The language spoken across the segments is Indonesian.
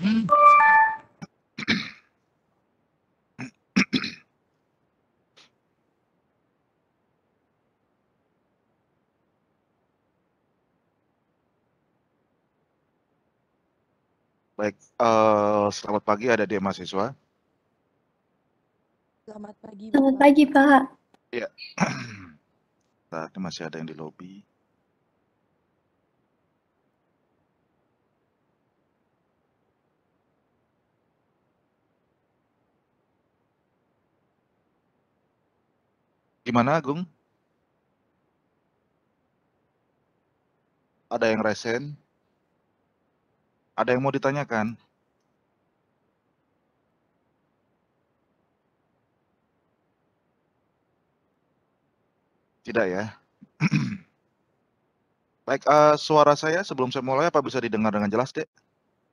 Baik, selamat pagi adik-adik mahasiswa. Selamat pagi, Selamat Bapak. pagi, Pak. Iya, tadi masih ada yang di lobi. Gimana, Agung? Ada yang resen? Ada yang mau ditanyakan? Tidak ya? Baik, suara saya sebelum saya mulai apa bisa didengar dengan jelas, Dek?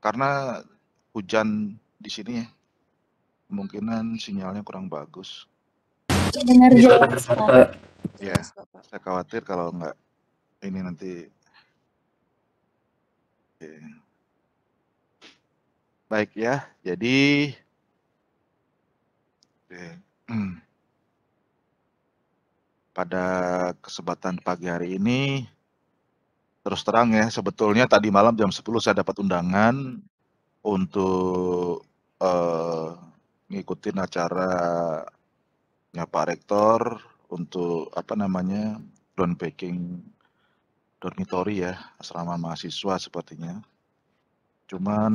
Karena hujan di sini ya. Kemungkinan sinyalnya kurang bagus. Dengar jelas, Pak. Ya, Jelas, Bapak. saya khawatir kalau enggak ini nanti. Oke. Baik ya, jadi pada kesempatan pagi hari ini, terus terang ya, sebetulnya tadi malam jam 10 saya dapat undangan untuk ngikutin acaranya Pak Rektor untuk groundbreaking dormitory ya, asrama mahasiswa sepertinya. Cuman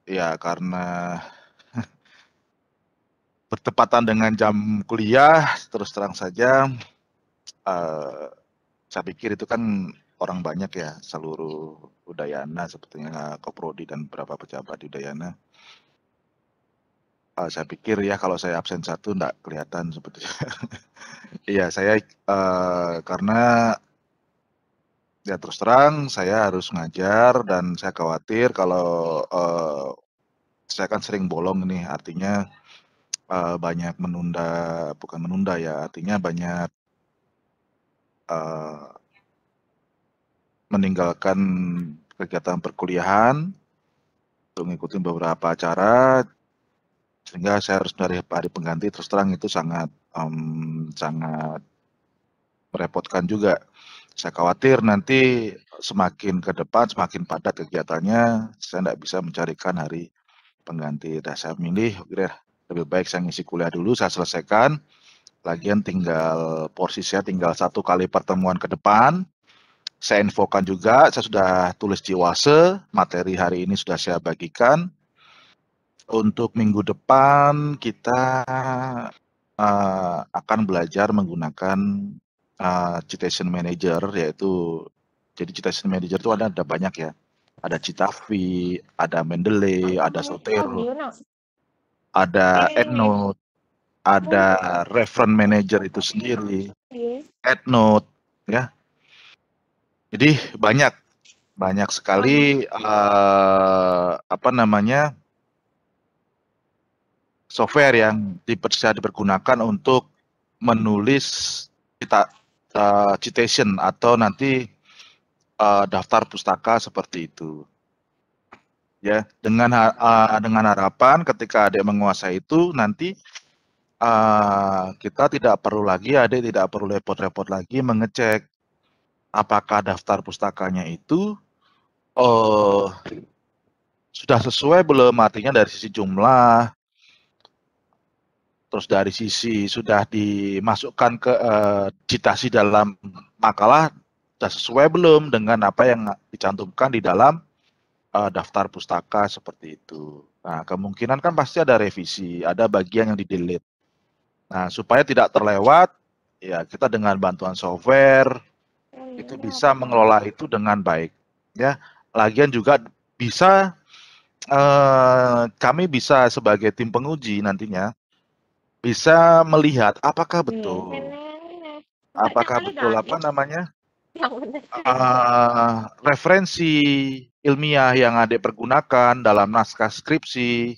ya karena bertepatan dengan jam kuliah, terus terang saja saya pikir itu kan orang banyak ya, seluruh Udayana sepertinya Koprodi dan beberapa pejabat di Udayana. Saya pikir ya kalau saya absen satu enggak kelihatan sebetulnya. Iya, saya karena ya terus terang saya harus ngajar dan saya khawatir kalau saya kan sering bolong nih, artinya banyak bukan menunda ya, artinya banyak meninggalkan kegiatan perkuliahan untuk ngikutin beberapa acara, sehingga saya harus dari hari pengganti. Terus terang itu sangat merepotkan juga. Saya khawatir nanti semakin ke depan, semakin padat kegiatannya, saya tidak bisa mencarikan hari pengganti. Dan saya milih, lebih baik saya ngisi kuliah dulu, saya selesaikan. Lagian tinggal porsi saya tinggal 1 kali pertemuan ke depan. Saya infokan juga, saya sudah tulis Jiwase, materi hari ini sudah saya bagikan. Untuk minggu depan kita akan belajar menggunakan citation manager, yaitu jadi citation manager itu ada banyak ya. Ada Citavi, ada Mendeley, ada Zotero, ada EndNote, ada reference manager itu sendiri, EndNote ya. Jadi banyak sekali software yang bisa dipergunakan untuk menulis citation atau nanti daftar pustaka seperti itu. Ya, dengan harapan ketika adik menguasai itu nanti kita tidak perlu repot-repot lagi mengecek apakah daftar pustakanya itu sudah sesuai belum, artinya dari sisi jumlah, terus dari sisi sudah dimasukkan ke citasi dalam makalah, sudah sesuai belum dengan apa yang dicantumkan di dalam daftar pustaka seperti itu. Nah, kemungkinan kan pasti ada revisi, ada bagian yang di-delete. Nah, supaya tidak terlewat, ya kita dengan bantuan software itu bisa mengelola itu dengan baik. Ya, lagian juga bisa kami bisa sebagai tim penguji nantinya bisa melihat apakah betul referensi ilmiah yang adik pergunakan dalam naskah skripsi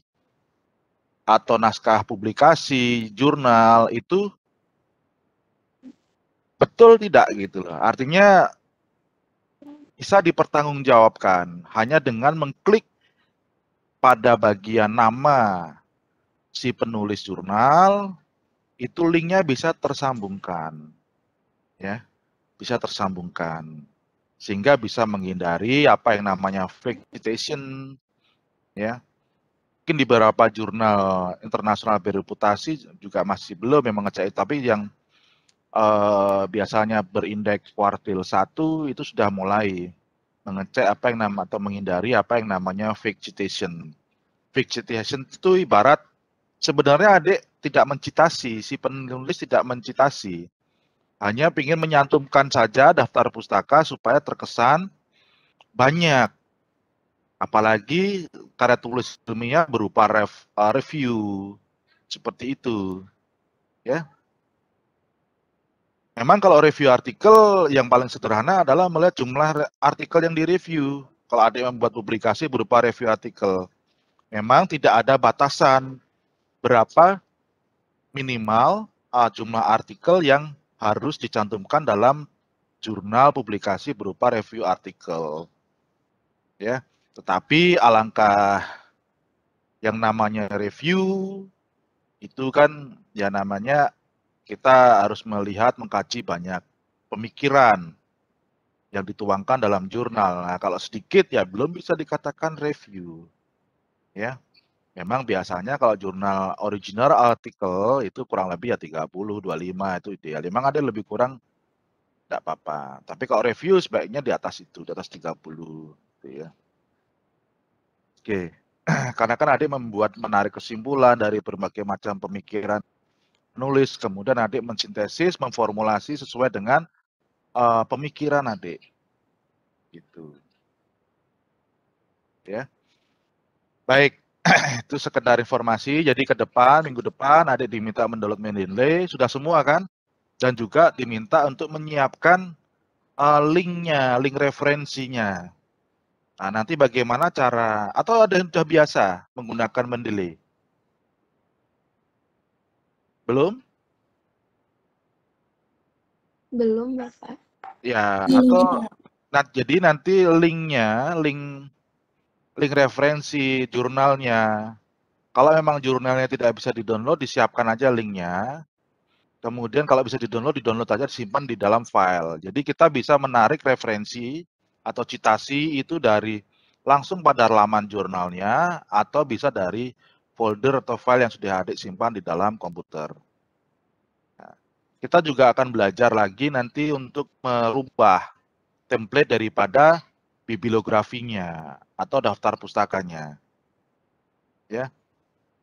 atau naskah publikasi jurnal itu betul tidak gitu loh. Artinya bisa dipertanggungjawabkan hanya dengan mengklik pada bagian nama si penulis jurnal, itu linknya bisa tersambungkan, ya, bisa tersambungkan, sehingga bisa menghindari apa yang namanya fake citation, ya. Mungkin di beberapa jurnal internasional bereputasi juga masih belum yang mengecek, tapi yang biasanya berindeks kuartil 1 itu sudah mulai mengecek apa yang atau menghindari apa yang namanya fake citation. Fake citation itu ibarat sebenarnya adik tidak mencitasi, si penulis tidak mencitasi, hanya ingin menyantumkan saja daftar pustaka supaya terkesan banyak. Apalagi karya tulis ilmiah berupa review seperti itu, ya. Memang kalau review artikel yang paling sederhana adalah melihat jumlah artikel yang direview. Kalau ada yang membuat publikasi berupa review artikel, memang tidak ada batasan berapa minimal jumlah artikel yang harus dicantumkan dalam jurnal publikasi berupa review artikel, ya. Tetapi alangkah yang namanya review itu kan ya namanya kita harus melihat mengkaji banyak pemikiran yang dituangkan dalam jurnal. Nah, kalau sedikit ya belum bisa dikatakan review, ya. Memang biasanya kalau jurnal original artikel itu kurang lebih ya 30, 25 itu ideal. Memang ada yang lebih kurang tidak apa-apa. Tapi kalau review sebaiknya di atas itu, di atas 30 gitu ya. Oke. Karena kan adik menarik kesimpulan dari berbagai macam pemikiran penulis, kemudian adik mensintesis, memformulasi sesuai dengan pemikiran adik. Gitu. Ya. Baik, itu sekedar informasi. Jadi ke depan, minggu depan adik diminta mendownload Mendeley, sudah semua kan? Dan juga diminta untuk menyiapkan linknya, link referensinya. Nah, nanti bagaimana cara, atau ada yang sudah biasa menggunakan Mendeley? Belum? Belum, Bapak. Ya, atau jadi nanti linknya, link referensi jurnalnya. Kalau memang jurnalnya tidak bisa di-download, disiapkan aja linknya. Kemudian kalau bisa di-download aja, disimpan di dalam file. Jadi kita bisa menarik referensi atau citasi itu dari langsung pada laman jurnalnya, atau bisa dari folder atau file yang sudah adik simpan di dalam komputer. Nah, kita juga akan belajar lagi nanti untuk merubah template daripada bibliografinya atau daftar pustakanya. Ya.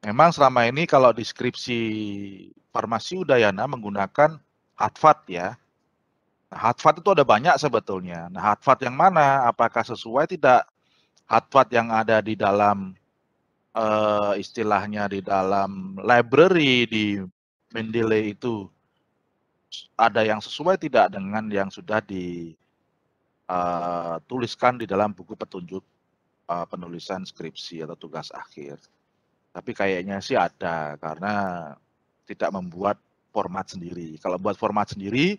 Memang selama ini kalau di skripsi Farmasi Udayana menggunakan Harvard ya. Nah, Harvard itu ada banyak sebetulnya. Nah, Harvard yang mana? Apakah sesuai tidak Harvard yang ada di dalam istilahnya di dalam library di Mendeley itu ada yang sesuai tidak dengan yang sudah dituliskan di dalam buku petunjuk penulisan skripsi atau tugas akhir. Tapi kayaknya sih ada, karena tidak membuat format sendiri. Kalau buat format sendiri,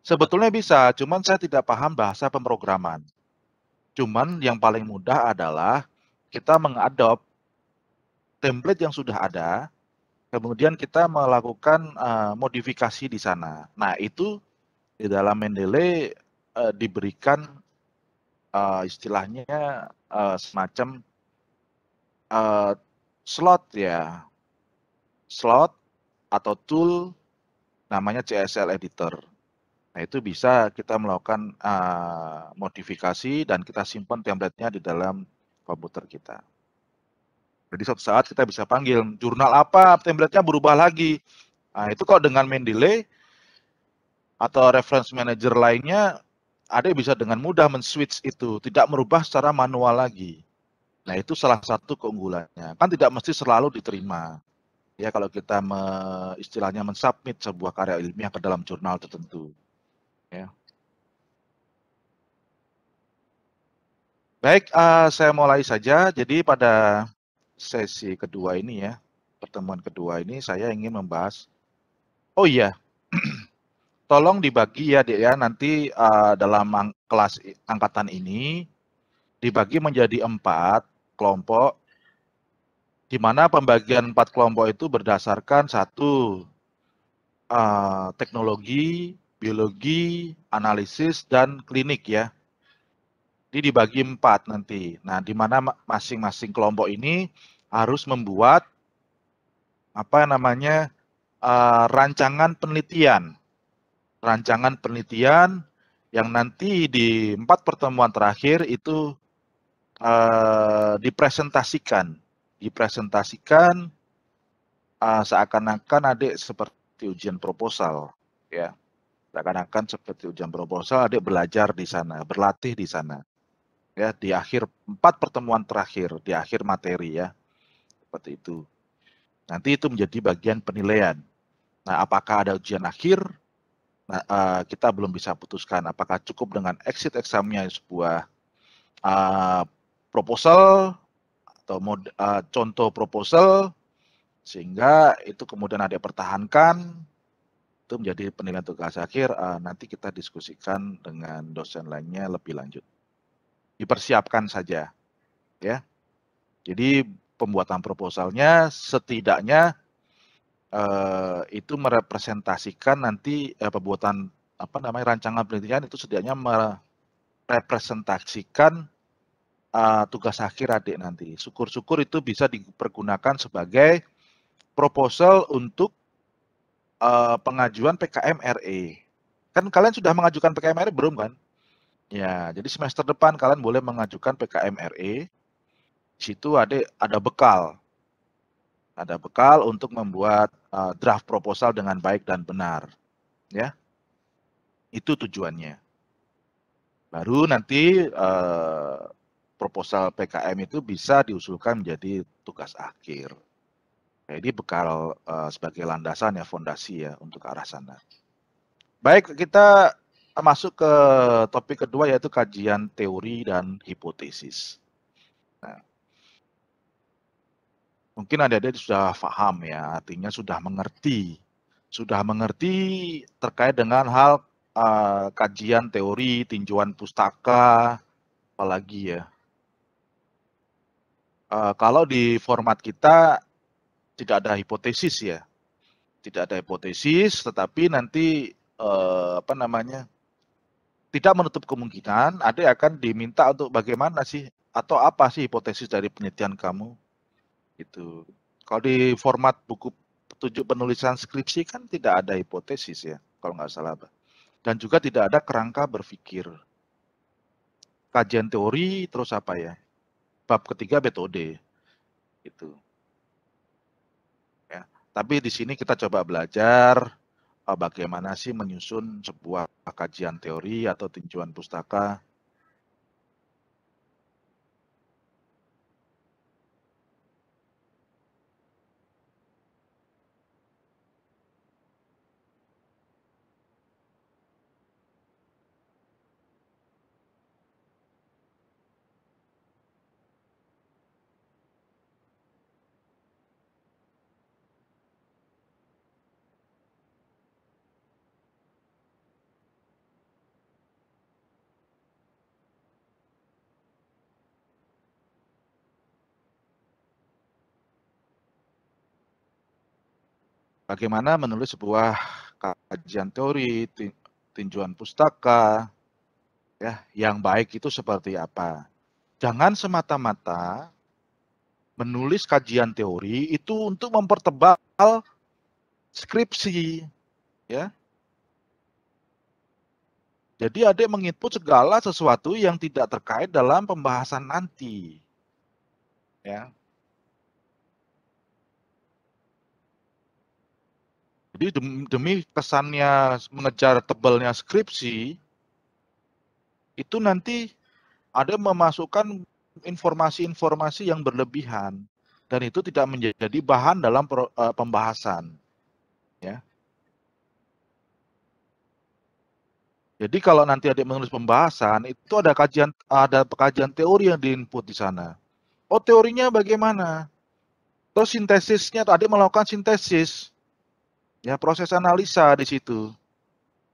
sebetulnya bisa, cuman saya tidak paham bahasa pemrograman. Cuman yang paling mudah adalah kita mengadop template yang sudah ada, kemudian kita melakukan modifikasi di sana. Nah, itu di dalam Mendeley diberikan istilahnya semacam slot ya, slot atau tool namanya CSL Editor. Nah, itu bisa kita melakukan modifikasi dan kita simpan template-nya di dalam komputer kita. Jadi suatu saat kita bisa panggil jurnal apa, template-nya berubah lagi. Nah, itu kalau dengan Mendeley atau reference manager lainnya, ada bisa dengan mudah men-switch itu, tidak merubah secara manual lagi. Nah, itu salah satu keunggulannya. Kan tidak mesti selalu diterima. Ya, kalau kita istilahnya mensubmit sebuah karya ilmiah ke dalam jurnal tertentu. Ya. Baik, saya mulai saja. Jadi pada sesi kedua ini ya, pertemuan kedua ini saya ingin membahas, oh iya, tolong dibagi ya Dek ya, nanti dalam kelas angkatan ini dibagi menjadi 4 kelompok. di mana pembagian 4 kelompok itu berdasarkan satu teknologi, biologi, analisis, dan klinik ya. Jadi dibagi 4 nanti. Nah, di mana masing-masing kelompok ini harus membuat apa namanya rancangan penelitian. Rancangan penelitian yang nanti di 4 pertemuan terakhir itu dipresentasikan seakan-akan adik seperti ujian proposal, ya. Seakan-akan seperti ujian proposal, adik belajar di sana, berlatih di sana, ya, di akhir 4 pertemuan terakhir, di akhir materi ya, seperti itu. Nanti itu menjadi bagian penilaian. Nah, apakah ada ujian akhir? Nah, kita belum bisa putuskan apakah cukup dengan exit examnya sebuah proposal atau contoh proposal, sehingga itu kemudian ada pertahankan, itu menjadi penilaian tugas akhir. Nanti kita diskusikan dengan dosen lainnya lebih lanjut. Dipersiapkan saja, ya. Jadi pembuatan proposalnya setidaknya itu merepresentasikan nanti pembuatan rancangan penelitian itu setidaknya merepresentasikan tugas akhir adik nanti. Syukur-syukur itu bisa dipergunakan sebagai proposal untuk pengajuan PKM RE. Kan kalian sudah mengajukan PKM RE belum kan? Ya, jadi semester depan kalian boleh mengajukan PKM RE. Di situ ada bekal. Ada bekal untuk membuat draft proposal dengan baik dan benar. Ya. Itu tujuannya. Baru nanti proposal PKM itu bisa diusulkan menjadi tugas akhir. Jadi bekal sebagai landasan ya, fondasi ya untuk ke arah sana. Baik, kita masuk ke topik kedua yaitu kajian teori dan hipotesis. Nah, mungkin adik-adik sudah paham ya, artinya sudah mengerti terkait dengan hal kajian teori, tinjauan pustaka, apalagi ya. Kalau di format kita tidak ada hipotesis ya, tidak ada hipotesis, tetapi nanti tidak menutup kemungkinan adik akan diminta untuk bagaimana sih atau apa sih hipotesis dari penelitian kamu, gitu. Kalau di format buku petunjuk penulisan skripsi kan tidak ada hipotesis ya, kalau nggak salah, dan juga tidak ada kerangka berpikir. Kajian teori terus apa ya? Bab ketiga metode, gitu. Ya. Tapi di sini kita coba belajar bagaimana sih menyusun sebuah kajian teori atau tinjauan pustaka. Bagaimana menulis sebuah kajian teori, tinjauan pustaka, ya, yang baik itu seperti apa. Jangan semata-mata menulis kajian teori itu untuk mempertebal skripsi, ya. Jadi adik menginput segala sesuatu yang tidak terkait dalam pembahasan nanti, ya. Jadi demi kesannya mengejar tebalnya skripsi, itu nanti ada memasukkan informasi-informasi yang berlebihan, dan itu tidak menjadi bahan dalam pembahasan, ya. Jadi kalau nanti adik menulis pembahasan, itu ada kajian teori yang diinput di sana. Oh, teorinya bagaimana? Terus sintesisnya, adik melakukan sintesis, ya, proses analisa di situ,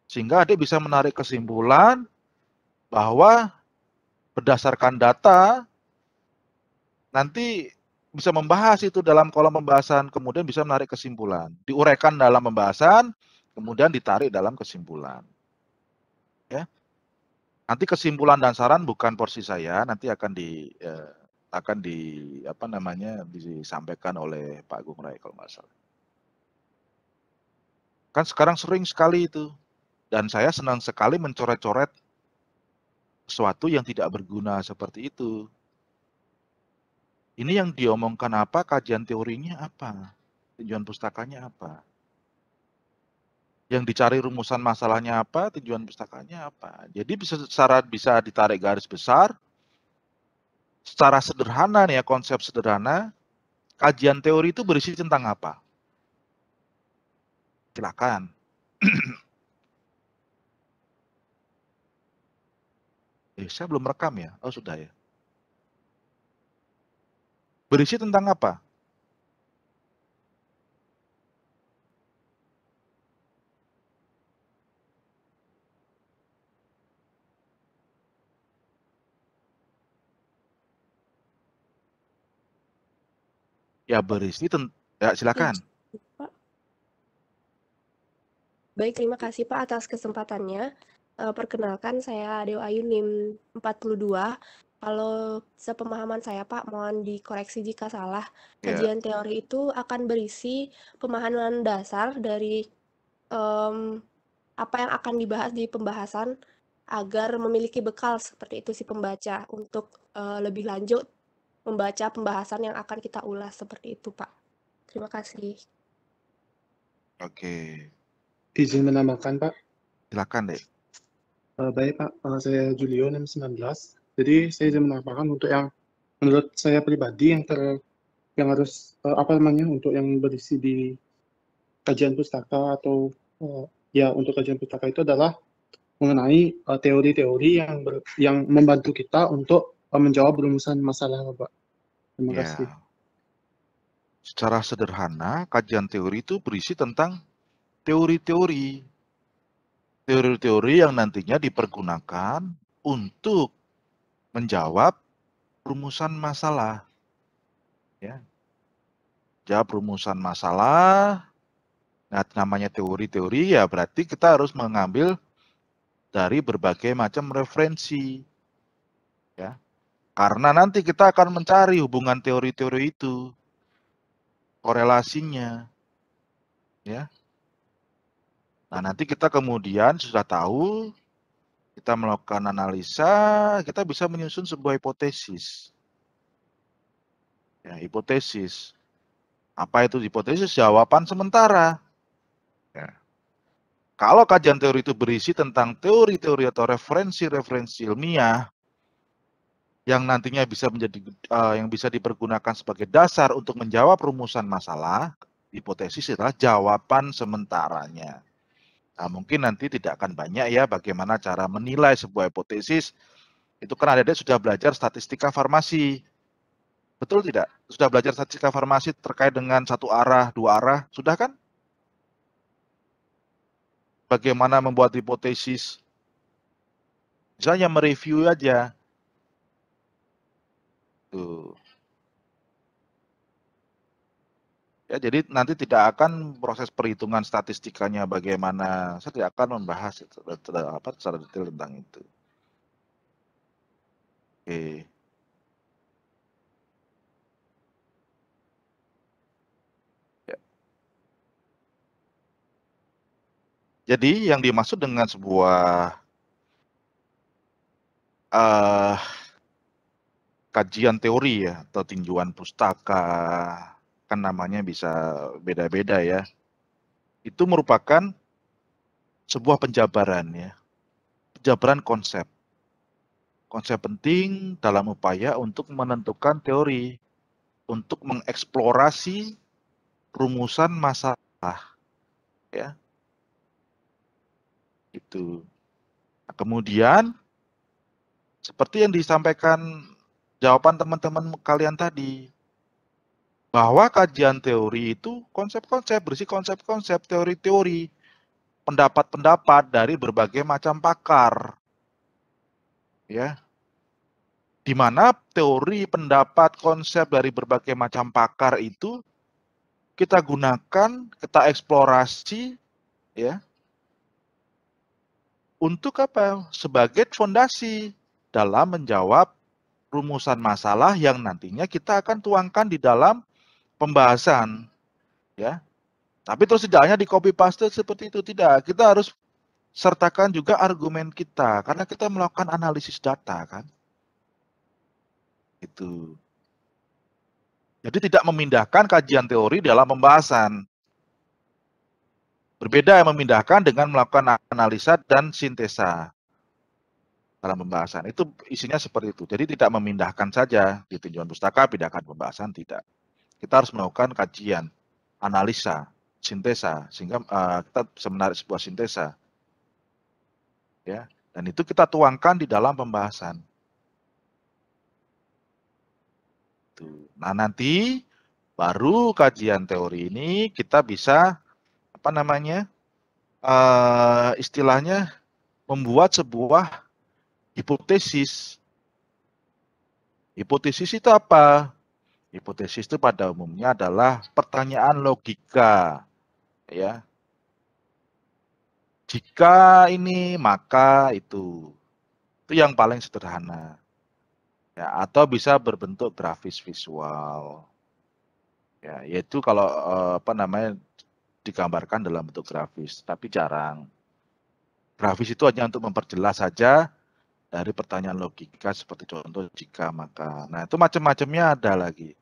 sehingga adik bisa menarik kesimpulan bahwa berdasarkan data nanti bisa membahas itu dalam kolom pembahasan, kemudian bisa menarik kesimpulan. Diuraikan dalam pembahasan, kemudian ditarik dalam kesimpulan. Ya. Nanti kesimpulan dan saran bukan porsi saya, nanti akan disampaikan oleh Pak Agung Rai kalau nggak salah. Kan sekarang sering sekali itu, dan saya senang sekali mencoret-coret sesuatu yang tidak berguna seperti itu. Ini yang diomongkan apa, kajian teorinya apa, tujuan pustakanya apa. Yang dicari rumusan masalahnya apa, tujuan pustakanya apa. Jadi bisa ditarik garis besar, secara sederhana nih ya, konsep sederhana, kajian teori itu berisi tentang apa? Silakan. Saya belum rekam ya? Oh sudah ya. Berisi tentang apa? Ya berisi ya silakan. Pak. Baik, terima kasih Pak atas kesempatannya. Perkenalkan, saya Dewa Ayu NIM 42. Kalau sepemahaman saya Pak, mohon dikoreksi jika salah. Ya. Kajian teori itu akan berisi pemahaman dasar dari apa yang akan dibahas di pembahasan agar memiliki bekal seperti itu si pembaca untuk lebih lanjut membaca pembahasan yang akan kita ulas seperti itu Pak. Terima kasih. Oke. Izin menambahkan Pak. Silakan deh. Baik Pak, saya Julio 19. Jadi saya izin menambahkan untuk yang menurut saya pribadi yang harus untuk yang berisi di kajian pustaka atau untuk kajian pustaka itu adalah mengenai teori-teori yang membantu kita untuk menjawab rumusan masalah Pak. Terima kasih. Secara sederhana, kajian teori itu berisi tentang teori-teori yang nantinya dipergunakan untuk menjawab rumusan masalah. Ya. Jawab rumusan masalah. Nah, namanya teori-teori ya berarti kita harus mengambil dari berbagai macam referensi. Ya. Karena nanti kita akan mencari hubungan teori-teori itu, korelasinya. Ya. Nah, nanti kita kemudian sudah tahu, kita melakukan analisa, kita bisa menyusun sebuah hipotesis. Ya, hipotesis. Apa itu hipotesis? Jawaban sementara. Ya. Kalau kajian teori itu berisi tentang teori-teori atau referensi-referensi ilmiah yang nantinya yang bisa dipergunakan sebagai dasar untuk menjawab rumusan masalah, hipotesis adalah jawaban sementaranya. Nah, mungkin nanti tidak akan banyak ya bagaimana cara menilai sebuah hipotesis. Itu kan adik-adik sudah belajar statistika farmasi. Betul tidak? Sudah belajar statistika farmasi terkait dengan satu arah, dua arah, sudah kan? Bagaimana membuat hipotesis? Misalnya mereview aja. Tuh. Ya, jadi nanti tidak akan proses perhitungan statistikanya bagaimana. Saya tidak akan membahas secara detail tentang itu. Oke. Ya. Jadi yang dimaksud dengan sebuah kajian teori ya atau tinjauan pustaka, kan namanya bisa beda-beda ya. Itu merupakan sebuah penjabaran ya. Penjabaran konsep. Konsep penting dalam upaya untuk menentukan teori, untuk mengeksplorasi rumusan masalah ya. Itu. Nah, kemudian seperti yang disampaikan jawaban teman-teman kalian tadi, bahwa kajian teori itu konsep-konsep, berisi konsep-konsep, teori-teori, pendapat-pendapat dari berbagai macam pakar. Ya. di mana teori, pendapat, konsep dari berbagai macam pakar itu kita gunakan, kita eksplorasi, ya, untuk apa? Sebagai fondasi dalam menjawab rumusan masalah yang nantinya kita akan tuangkan di dalam pembahasan, ya. Tapi terus tidak hanya di copy paste seperti itu, tidak. Kita harus sertakan juga argumen kita karena kita melakukan analisis data, kan. Itu. Jadi tidak memindahkan kajian teori dalam pembahasan. Berbeda yang memindahkan dengan melakukan analisa dan sintesa dalam pembahasan. Itu isinya seperti itu. Jadi tidak memindahkan saja di tinjauan pustaka, pindahkan pembahasan, tidak. Kita harus melakukan kajian, analisa, sintesa, sehingga kita bisa menarik sebuah sintesa. Ya, dan itu kita tuangkan di dalam pembahasan. Nah, nanti baru kajian teori ini kita bisa apa namanya? Istilahnya membuat sebuah hipotesis. Hipotesis itu apa? Hipotesis itu pada umumnya adalah pertanyaan logika, ya. Jika ini, maka itu. Itu yang paling sederhana. Ya, atau bisa berbentuk grafis visual. Ya, yaitu kalau apa namanya digambarkan dalam bentuk grafis, tapi jarang. Grafis itu hanya untuk memperjelas saja dari pertanyaan logika seperti contoh jika maka. Nah, itu macam-macamnya ada lagi.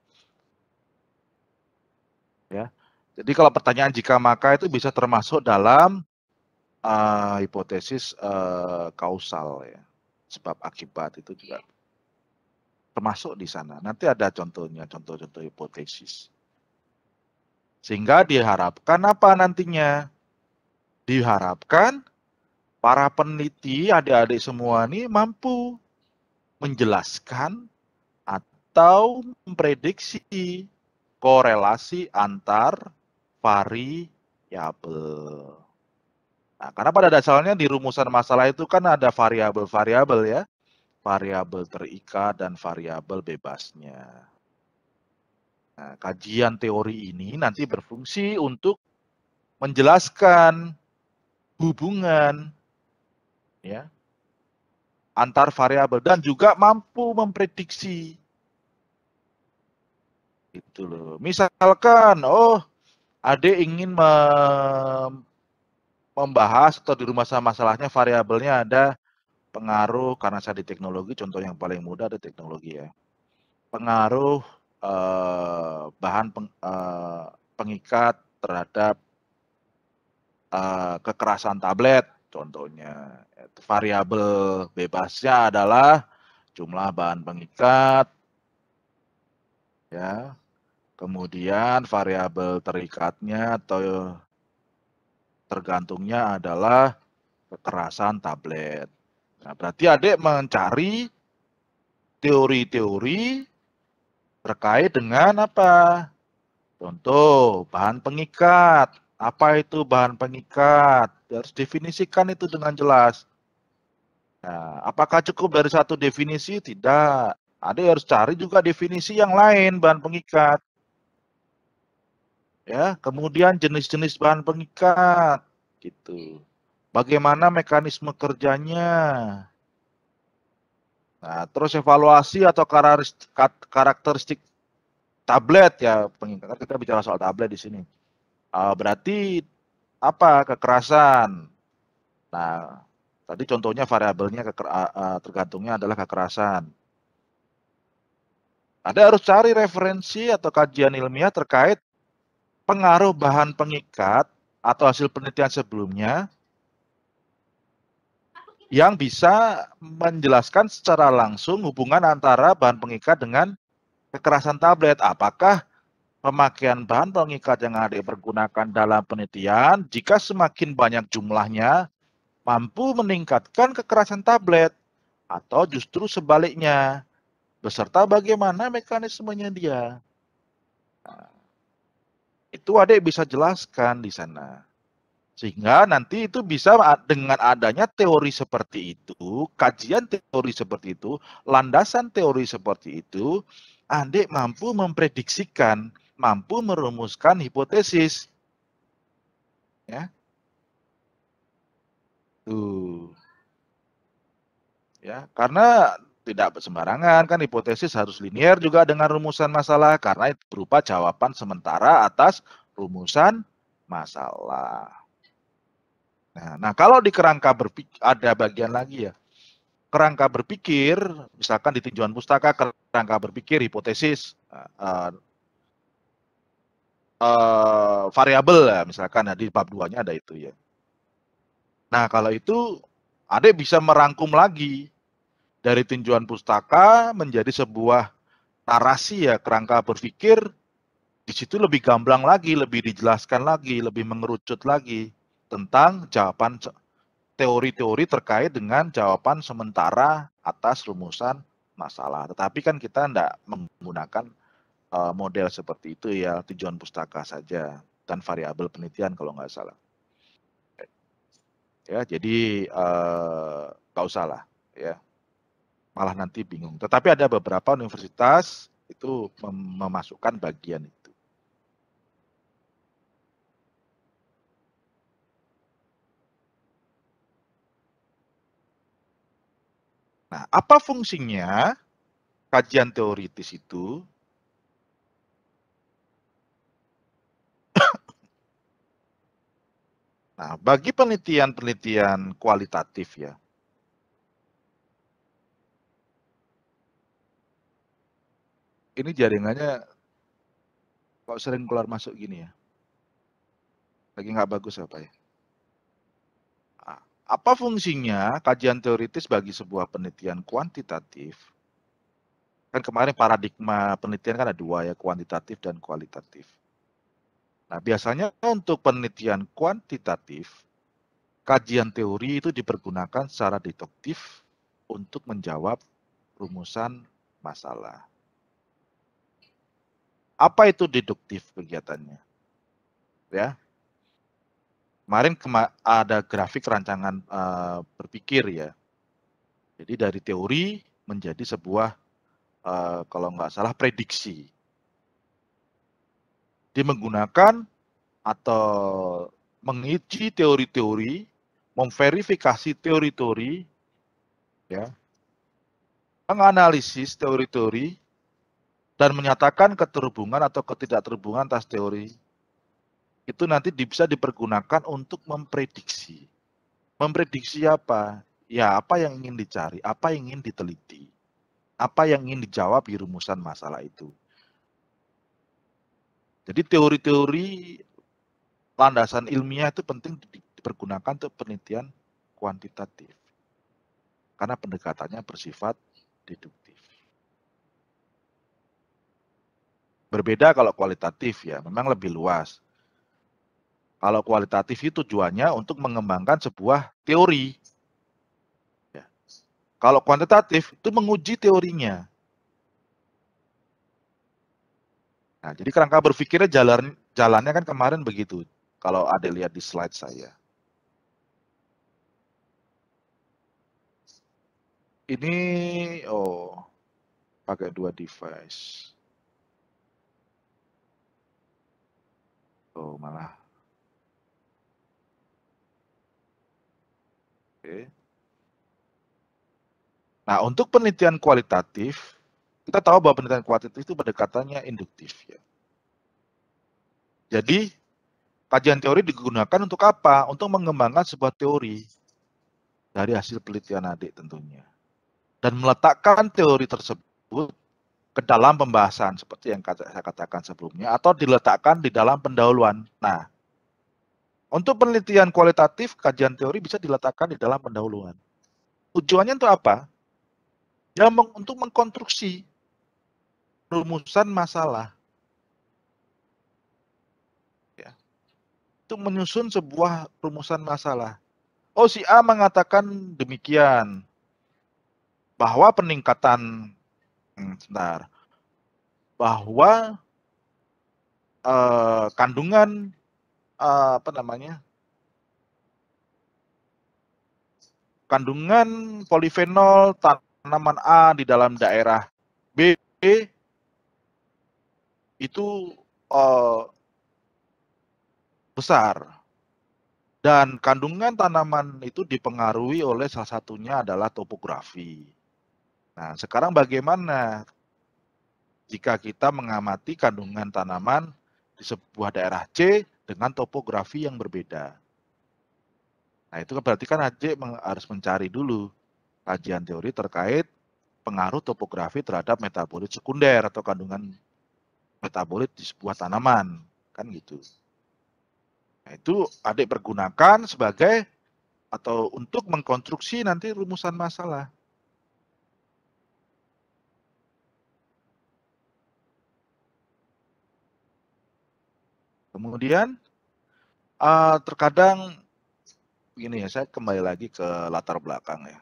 Ya. Jadi kalau pertanyaan jika maka itu bisa termasuk dalam hipotesis kausal, ya. Sebab akibat itu juga termasuk di sana. Nanti ada contohnya, contoh-contoh hipotesis. Sehingga diharapkan apa nantinya? Diharapkan para peneliti, adik-adik semua ini mampu menjelaskan atau memprediksi korelasi antar variabel. Nah, karena pada dasarnya di rumusan masalah itu kan ada variabel-variabel, ya. Variabel terikat dan variabel bebasnya. Nah, kajian teori ini nanti berfungsi untuk menjelaskan hubungan, ya, antar variabel dan juga mampu memprediksi. Itu loh. Misalkan, adik ingin membahas atau di rumusan masalahnya variabelnya ada pengaruh, karena saya di teknologi, contoh yang paling mudah ada teknologi, ya. Pengaruh bahan pengikat terhadap kekerasan tablet, contohnya. Variabel bebasnya adalah jumlah bahan pengikat, ya. Kemudian variabel terikatnya atau tergantungnya adalah kekerasan tablet. Nah, berarti adik mencari teori-teori terkait dengan apa? Contoh, bahan pengikat. Apa itu bahan pengikat? Harus definisikan itu dengan jelas. Nah, apakah cukup dari satu definisi? Tidak. Adik harus cari juga definisi yang lain bahan pengikat. Ya, kemudian jenis-jenis bahan pengikat, gitu. Bagaimana mekanisme kerjanya? Nah, terus evaluasi atau karakteristik tablet, ya, pengikat. Kita bicara soal tablet di sini. Berarti apa? Kekerasan. Nah, tadi contohnya variabelnya tergantungnya adalah kekerasan. Ada harus cari referensi atau kajian ilmiah terkait pengaruh bahan pengikat atau hasil penelitian sebelumnya yang bisa menjelaskan secara langsung hubungan antara bahan pengikat dengan kekerasan tablet. Apakah pemakaian bahan pengikat yang adik pergunakan dalam penelitian, jika semakin banyak jumlahnya, mampu meningkatkan kekerasan tablet, atau justru sebaliknya, beserta bagaimana mekanismenya dia. Nah, itu adik bisa jelaskan di sana. Sehingga nanti itu bisa dengan adanya teori seperti itu, kajian teori seperti itu, landasan teori seperti itu, adik mampu memprediksikan, mampu merumuskan hipotesis. Ya. Tuh. Ya, karena tidak sembarangan kan hipotesis harus linier juga dengan rumusan masalah karena itu berupa jawaban sementara atas rumusan masalah. Nah, kalau di kerangka berpikir ada bagian lagi ya. Kerangka berpikir, misalkan di tinjauan pustaka kerangka berpikir hipotesis variabel ya, misalkan di bab 2-nya ada itu ya. Nah, kalau itu adik bisa merangkum lagi dari tinjauan pustaka menjadi sebuah narasi ya, kerangka berpikir di situ lebih gamblang lagi, lebih dijelaskan lagi, lebih mengerucut lagi tentang jawaban teori-teori terkait dengan jawaban sementara atas rumusan masalah. Tetapi kan kita tidak menggunakan model seperti itu ya, tinjauan pustaka saja dan variabel penelitian kalau nggak salah. Ya, jadi nggak usah lah, ya. Malah nanti bingung. Tetapi ada beberapa universitas itu memasukkan bagian itu. Nah, apa fungsinya kajian teoritis itu? Nah, bagi penelitian-penelitian kualitatif ya, ini jaringannya kok sering keluar masuk gini ya. Lagi nggak bagus apa ya? Nah, apa fungsinya kajian teoritis bagi sebuah penelitian kuantitatif? Kan kemarin paradigma penelitian kan ada dua ya, kuantitatif dan kualitatif. Nah, biasanya untuk penelitian kuantitatif, kajian teori itu dipergunakan secara deduktif untuk menjawab rumusan masalah. Apa itu deduktif kegiatannya? Ya, kemarin ada grafik rancangan berpikir ya. Jadi dari teori menjadi sebuah kalau nggak salah prediksi. Dia menggunakan atau menguji teori-teori, memverifikasi teori-teori, ya, menganalisis teori-teori, dan menyatakan keterhubungan atau ketidakterhubungan atas teori. Itu nanti bisa dipergunakan untuk memprediksi. Memprediksi apa? Ya, apa yang ingin dicari, apa yang ingin diteliti, apa yang ingin dijawab di rumusan masalah itu. Jadi teori-teori landasan ilmiah itu penting dipergunakan untuk penelitian kuantitatif. Karena pendekatannya bersifat deduktif. Berbeda kalau kualitatif ya, memang lebih luas. Kalau kualitatif itu tujuannya untuk mengembangkan sebuah teori. Ya. Kalau kuantitatif itu menguji teorinya. Nah, jadi kerangka berpikirnya jalannya kan kemarin begitu. Kalau ada lihat di slide saya. Ini pakai dua device. Malah. Oke. Nah, untuk penelitian kualitatif, kita tahu bahwa penelitian kualitatif itu pendekatannya induktif ya. Jadi, kajian teori digunakan untuk apa? Untuk mengembangkan sebuah teori dari hasil penelitian adik tentunya. Dan meletakkan teori tersebut ke dalam pembahasan seperti yang saya katakan sebelumnya atau diletakkan di dalam pendahuluan. Nah, untuk penelitian kualitatif, kajian teori bisa diletakkan di dalam pendahuluan. Tujuannya untuk apa? Ya, untuk mengkonstruksi rumusan masalah. Ya. Untuk menyusun sebuah rumusan masalah. Oh, si A mengatakan demikian. Bahwa peningkatan, bahwa kandungan kandungan polifenol tanaman A di dalam daerah B itu besar. Dan kandungan tanaman itu dipengaruhi oleh salah satunya adalah topografi. Nah, sekarang bagaimana jika kita mengamati kandungan tanaman di sebuah daerah C dengan topografi yang berbeda? Nah, itu berarti kan Aceh harus mencari dulu kajian teori terkait pengaruh topografi terhadap metabolit sekunder atau kandungan metabolit di sebuah tanaman, kan gitu. Nah, itu adik pergunakan sebagai atau untuk mengkonstruksi nanti rumusan masalah. Kemudian terkadang begini ya, saya kembali lagi ke latar belakang ya.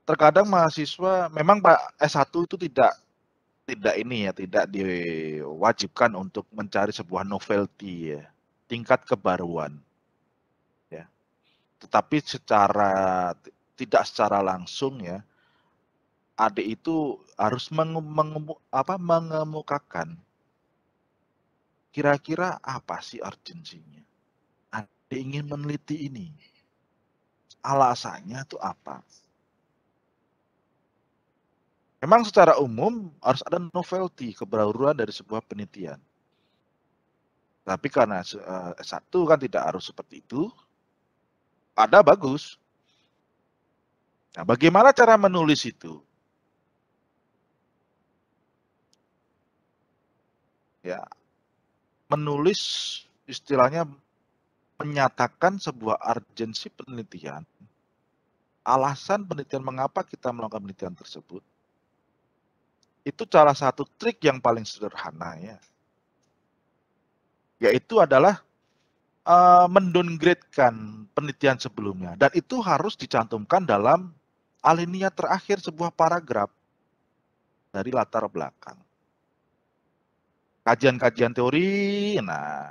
Terkadang mahasiswa memang Pak S1 itu tidak ini ya, tidak diwajibkan untuk mencari sebuah novelty ya, tingkat kebaruan. Ya. Tetapi tidak secara langsung ya, adik itu harus mengemukakan kira-kira apa sih urgensinya. Adik ingin meneliti ini. Alasannya itu apa? Memang secara umum harus ada novelty, kebaruan dari sebuah penelitian. Tapi karena S1 kan tidak harus seperti itu, ada bagus. Nah, bagaimana cara menulis itu? Ya, menulis istilahnya menyatakan sebuah urgensi penelitian, alasan penelitian mengapa kita melakukan penelitian tersebut, itu salah satu trik yang paling sederhana ya, yaitu adalah mendowngrade-kan penelitian sebelumnya, dan itu harus dicantumkan dalam alinea terakhir sebuah paragraf dari latar belakang. Kajian-kajian teori, nah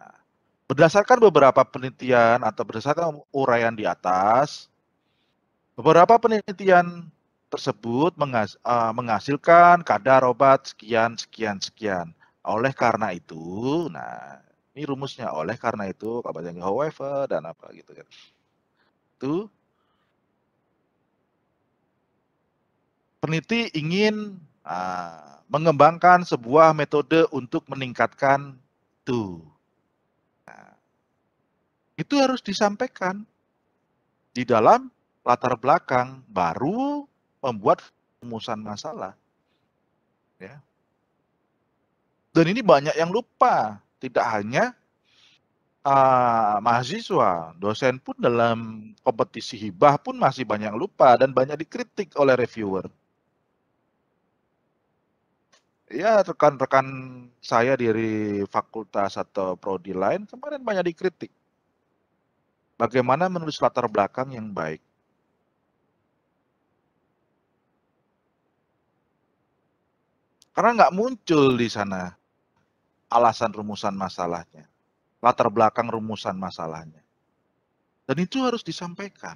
berdasarkan beberapa penelitian atau berdasarkan uraian di atas, beberapa penelitian tersebut menghasilkan kadar obat sekian, sekian, sekian. Oleh karena itu, nah ini rumusnya, oleh karena itu, however, dan apa gitu kan. Itu peneliti ingin mengembangkan sebuah metode untuk meningkatkan itu. Nah, itu harus disampaikan di dalam latar belakang, baru membuat rumusan masalah. Ya. Dan ini banyak yang lupa, tidak hanya mahasiswa, dosen pun dalam kompetisi hibah pun masih banyak lupa dan banyak dikritik oleh reviewer. Ya, rekan-rekan saya dari fakultas atau prodi lain kemarin banyak dikritik. Bagaimana menulis latar belakang yang baik. Karena nggak muncul di sana alasan rumusan masalahnya, latar belakang rumusan masalahnya. Dan itu harus disampaikan.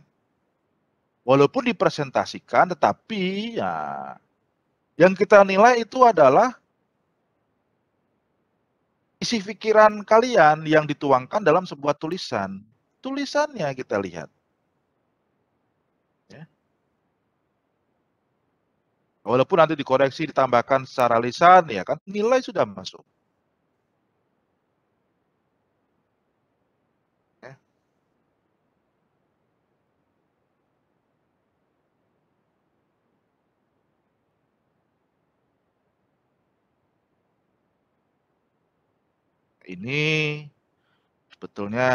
Walaupun dipresentasikan, tetapi ya yang kita nilai itu adalah isi pikiran kalian yang dituangkan dalam sebuah tulisan. Tulisannya kita lihat. Ya. Walaupun nanti dikoreksi, ditambahkan secara lisan, ya kan nilai sudah masuk. Ya. Ini sebetulnya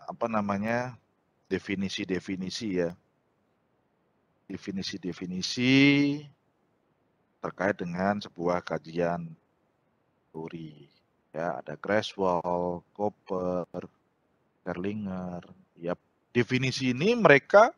apa namanya definisi-definisi ya, definisi-definisi terkait dengan sebuah kajian teori. Ya, ada Creswell, Cooper, Erlinger. Ya, definisi ini mereka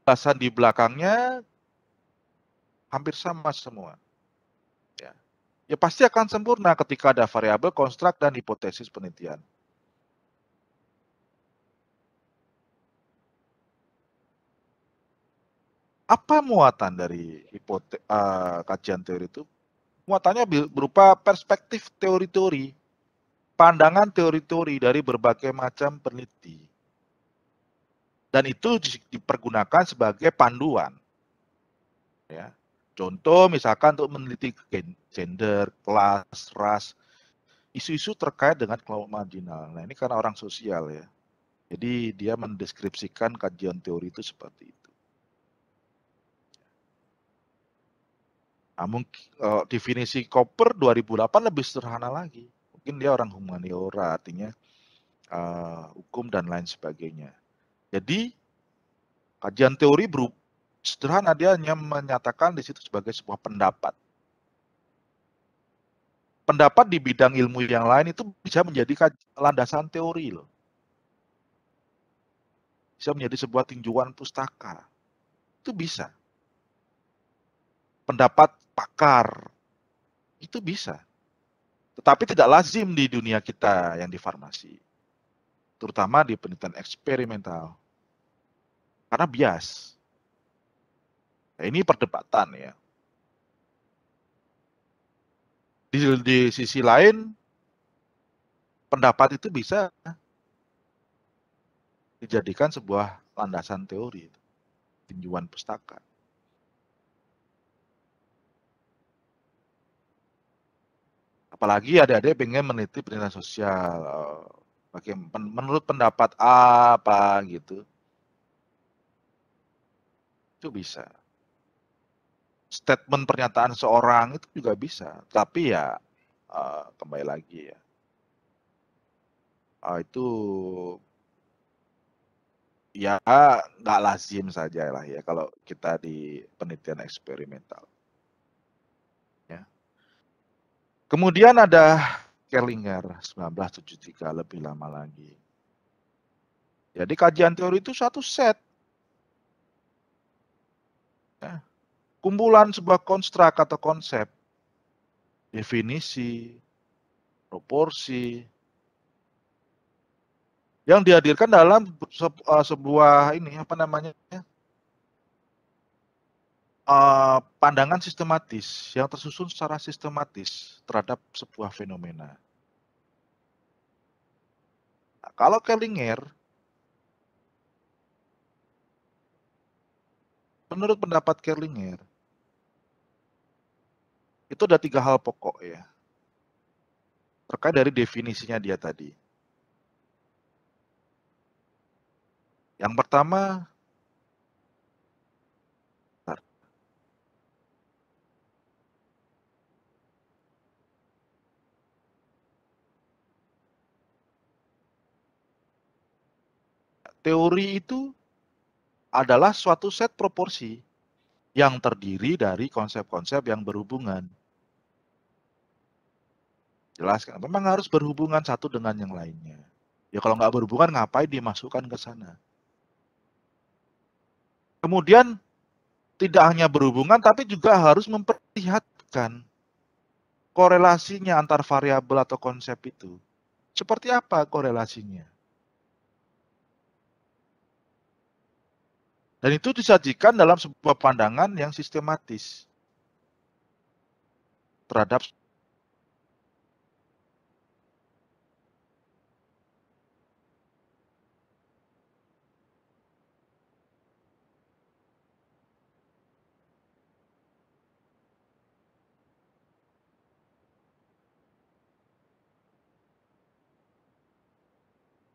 penjelasan di belakangnya hampir sama semua. Ya pasti akan sempurna ketika ada variabel, konstruk, dan hipotesis penelitian. Apa muatan dari kajian teori itu? Muatannya berupa perspektif teori-teori, pandangan teori-teori dari berbagai macam peneliti. Dan itu dipergunakan sebagai panduan. Ya. Contoh misalkan untuk meneliti gender, kelas, ras, isu-isu terkait dengan kelompok marginal. Nah ini karena orang sosial ya. Jadi dia mendeskripsikan kajian teori itu seperti itu. Nah, mungkin definisi Cooper 2008 lebih sederhana lagi. Mungkin dia orang humaniora, artinya hukum dan lain sebagainya. Jadi kajian teori sederhana, dia hanya menyatakan di situ sebagai sebuah pendapat. Pendapat di bidang ilmu yang lain itu bisa menjadi landasan teori loh. Bisa menjadi sebuah tinjauan pustaka. Itu bisa. Pendapat pakar itu bisa. Tetapi tidak lazim di dunia kita yang di farmasi. Terutama di penelitian eksperimental. Karena bias. Nah, ini perdebatan ya. Di sisi lain, pendapat itu bisa dijadikan sebuah landasan teori, tinjauan pustaka. Apalagi adik-adik pengen meneliti penelitian sosial, menurut pendapat apa gitu, itu bisa. Statement pernyataan seorang itu juga bisa, tapi ya kembali lagi ya, itu ya nggak lazim saja lah ya kalau kita di penelitian eksperimental. Ya. Kemudian ada Kerlinger 1973, lebih lama lagi. Jadi kajian teori itu satu set. Ya. Kumpulan sebuah konstruk atau konsep, definisi, proporsi, yang dihadirkan dalam sebuah ini apa namanya pandangan sistematis yang tersusun secara sistematis terhadap sebuah fenomena. Nah, kalau Kerlinger, menurut pendapat Kerlinger, itu ada 3 hal pokok ya, terkait dari definisinya dia tadi. Yang pertama, teori itu adalah suatu set proporsi yang terdiri dari konsep-konsep yang berhubungan. Jelaskan, memang harus berhubungan satu dengan yang lainnya. Ya kalau nggak berhubungan, ngapain dimasukkan ke sana? Kemudian tidak hanya berhubungan, tapi juga harus memperlihatkan korelasinya antar variabel atau konsep itu. Seperti apa korelasinya? Dan itu disajikan dalam sebuah pandangan yang sistematis terhadap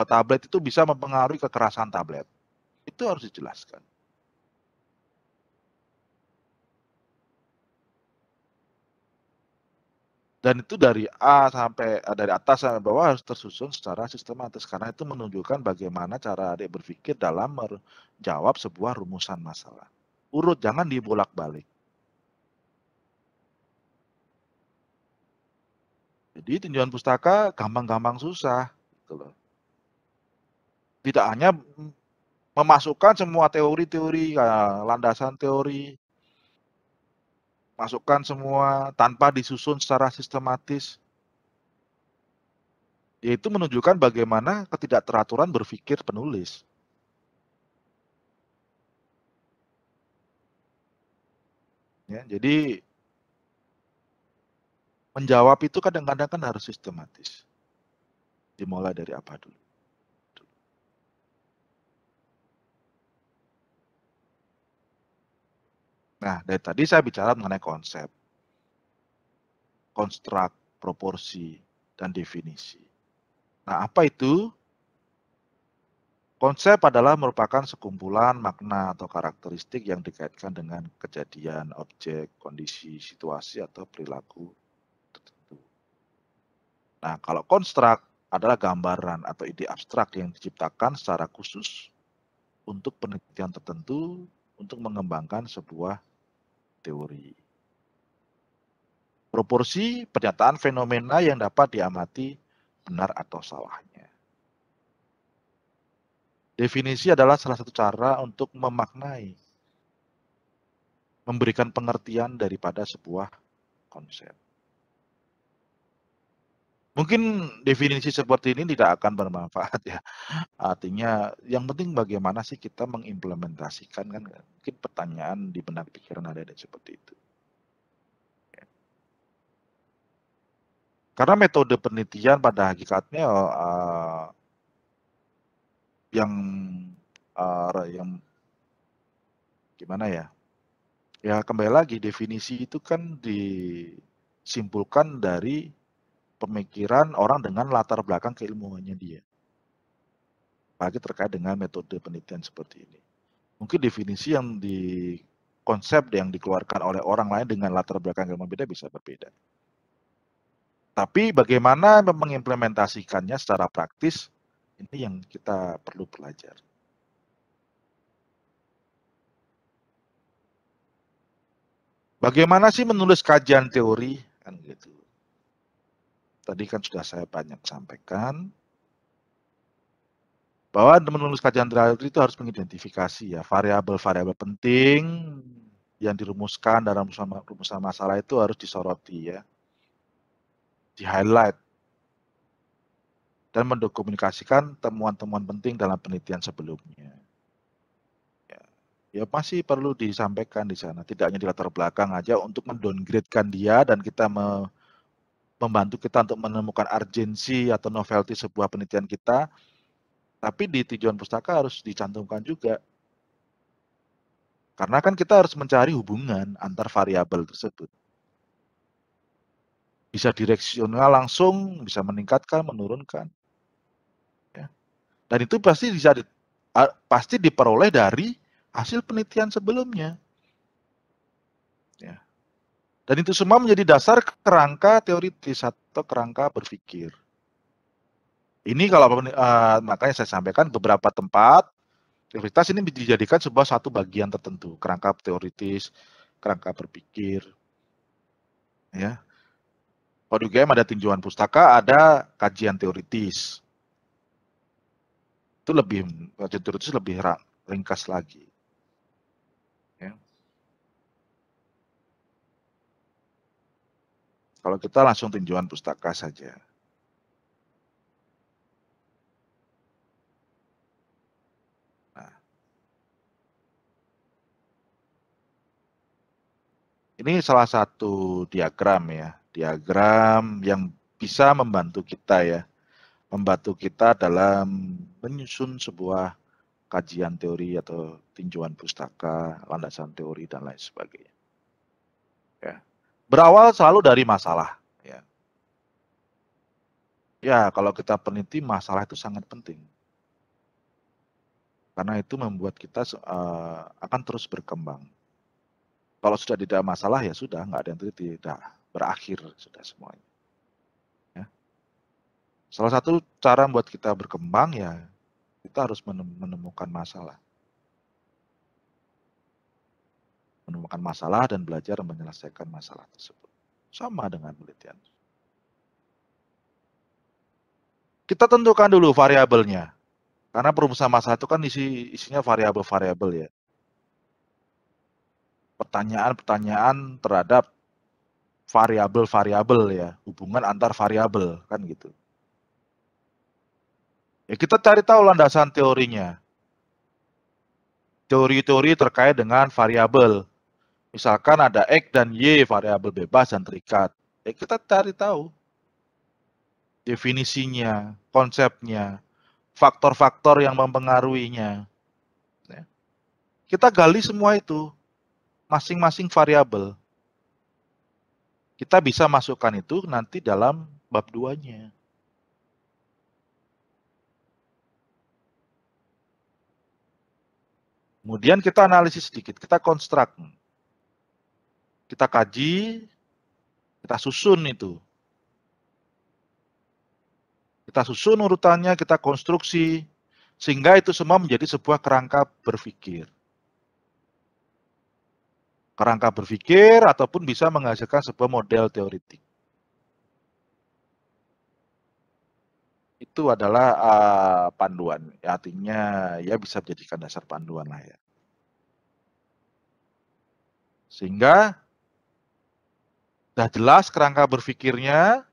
tablet itu bisa mempengaruhi kekerasan tablet. Itu harus dijelaskan. Dan itu dari dari atas sampai bawah harus tersusun secara sistematis karena itu menunjukkan bagaimana cara adik berpikir dalam menjawab sebuah rumusan masalah. Urut, jangan dibolak-balik. Jadi tinjauan pustaka gampang-gampang susah gitu loh. Tidak hanya memasukkan semua teori-teori, landasan teori, masukkan semua tanpa disusun secara sistematis. Yaitu menunjukkan bagaimana ketidakteraturan berpikir penulis. Ya, jadi menjawab itu kadang-kadang kan harus sistematis. Dimulai dari apa dulu? Nah, dari tadi saya bicara mengenai konsep, konstruk, proporsi, dan definisi. Nah, apa itu? Konsep adalah merupakan sekumpulan makna atau karakteristik yang dikaitkan dengan kejadian, objek, kondisi, situasi, atau perilaku tertentu. Nah, kalau konstruk adalah gambaran atau ide abstrak yang diciptakan secara khusus untuk penelitian tertentu untuk mengembangkan sebuah teori. Proporsi pernyataan fenomena yang dapat diamati benar atau salahnya. Definisi adalah salah satu cara untuk memaknai, memberikan pengertian daripada sebuah konsep. Mungkin definisi seperti ini tidak akan bermanfaat ya. Artinya yang penting bagaimana sih kita mengimplementasikan kan. Mungkin pertanyaan di benak pikiran ada seperti itu. Karena metode penelitian pada hakikatnya yang gimana ya? Ya kembali lagi definisi itu kan disimpulkan dari pemikiran orang dengan latar belakang keilmuannya dia. Apalagi terkait dengan metode penelitian seperti ini. Mungkin definisi yang konsep yang dikeluarkan oleh orang lain dengan latar belakang yang berbeda bisa berbeda. Tapi bagaimana mengimplementasikannya secara praktis, ini yang kita perlu pelajari. Bagaimana sih menulis kajian teori? Kan gitu. Tadi kan sudah saya banyak sampaikan bahwa menulis kajian teori itu harus mengidentifikasi ya variabel-variabel penting yang dirumuskan dalam rumusan masalah itu harus disoroti ya, di-highlight dan mendokumentasikan temuan-temuan penting dalam penelitian sebelumnya. Ya masih perlu disampaikan di sana, tidak hanya di latar belakang aja untuk mendowngrade-kan dia dan kita membantu kita untuk menemukan urgensi atau novelty sebuah penelitian kita, tapi di tujuan pustaka harus dicantumkan juga. Karena kan kita harus mencari hubungan antar variabel tersebut. Bisa direksional langsung, bisa meningkatkan, menurunkan. Ya. Dan itu pasti diperoleh dari hasil penelitian sebelumnya. Ya. Dan itu semua menjadi dasar kerangka teoritis atau kerangka berpikir. Ini kalau makanya saya sampaikan beberapa tempat teoritas ini dijadikan sebuah satu bagian tertentu, kerangka teoritis, kerangka berpikir. Ya. Kalau di UGM ada tinjauan pustaka, ada kajian teoritis. Itu kajian teoritis lebih ringkas lagi. Ya. Kalau kita langsung tinjauan pustaka saja. Nah. Ini salah satu diagram ya. Diagram yang bisa membantu kita ya. Membantu kita dalam menyusun sebuah kajian teori atau tinjauan pustaka, landasan teori, dan lain sebagainya. Ya. Berawal selalu dari masalah. Ya. Ya, kalau kita peneliti, masalah itu sangat penting. Karena itu membuat kita akan terus berkembang. Kalau sudah tidak masalah, ya sudah, nggak ada yang teliti, sudah berakhir, sudah semuanya. Ya. Salah satu cara buat kita berkembang, ya kita harus menemukan masalah. Menemukan masalah dan belajar menyelesaikan masalah tersebut. Sama dengan penelitian. Kita tentukan dulu variabelnya. Karena perumusan masalah itu kan isinya variabel-variabel ya. Pertanyaan-pertanyaan terhadap variabel-variabel ya, hubungan antar variabel kan gitu. Ya kita cari tahu landasan teorinya. Teori-teori terkait dengan variabel. Misalkan ada X dan Y, variabel bebas dan terikat. Ya kita cari tahu definisinya, konsepnya, faktor-faktor yang mempengaruhinya. Ya. Kita gali semua itu, masing-masing variabel. Kita bisa masukkan itu nanti dalam bab 2-nya. Kemudian kita analisis sedikit, kita konstruk. Kita kaji, kita susun itu. Kita susun urutannya, kita konstruksi, sehingga itu semua menjadi sebuah kerangka berpikir. Kerangka berpikir ataupun bisa menghasilkan sebuah model teoritik. Itu adalah panduan, artinya ya bisa dijadikan dasar panduan lah ya. Sehingga sudah jelas kerangka berpikirnya,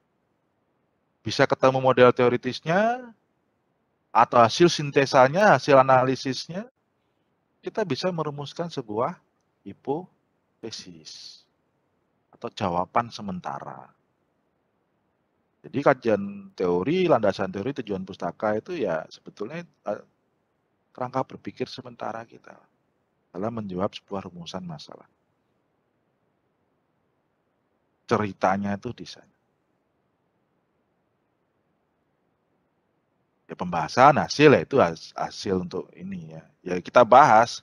bisa ketemu model teoritisnya, atau hasil sintesanya, hasil analisisnya, kita bisa merumuskan sebuah hipotesis atau jawaban sementara. Jadi kajian teori, landasan teori, tujuan pustaka itu ya sebetulnya kerangka berpikir sementara kita dalam menjawab sebuah rumusan masalah. Ceritanya itu di sana. Ya pembahasan hasil ya itu hasil untuk ini ya. Ya kita bahas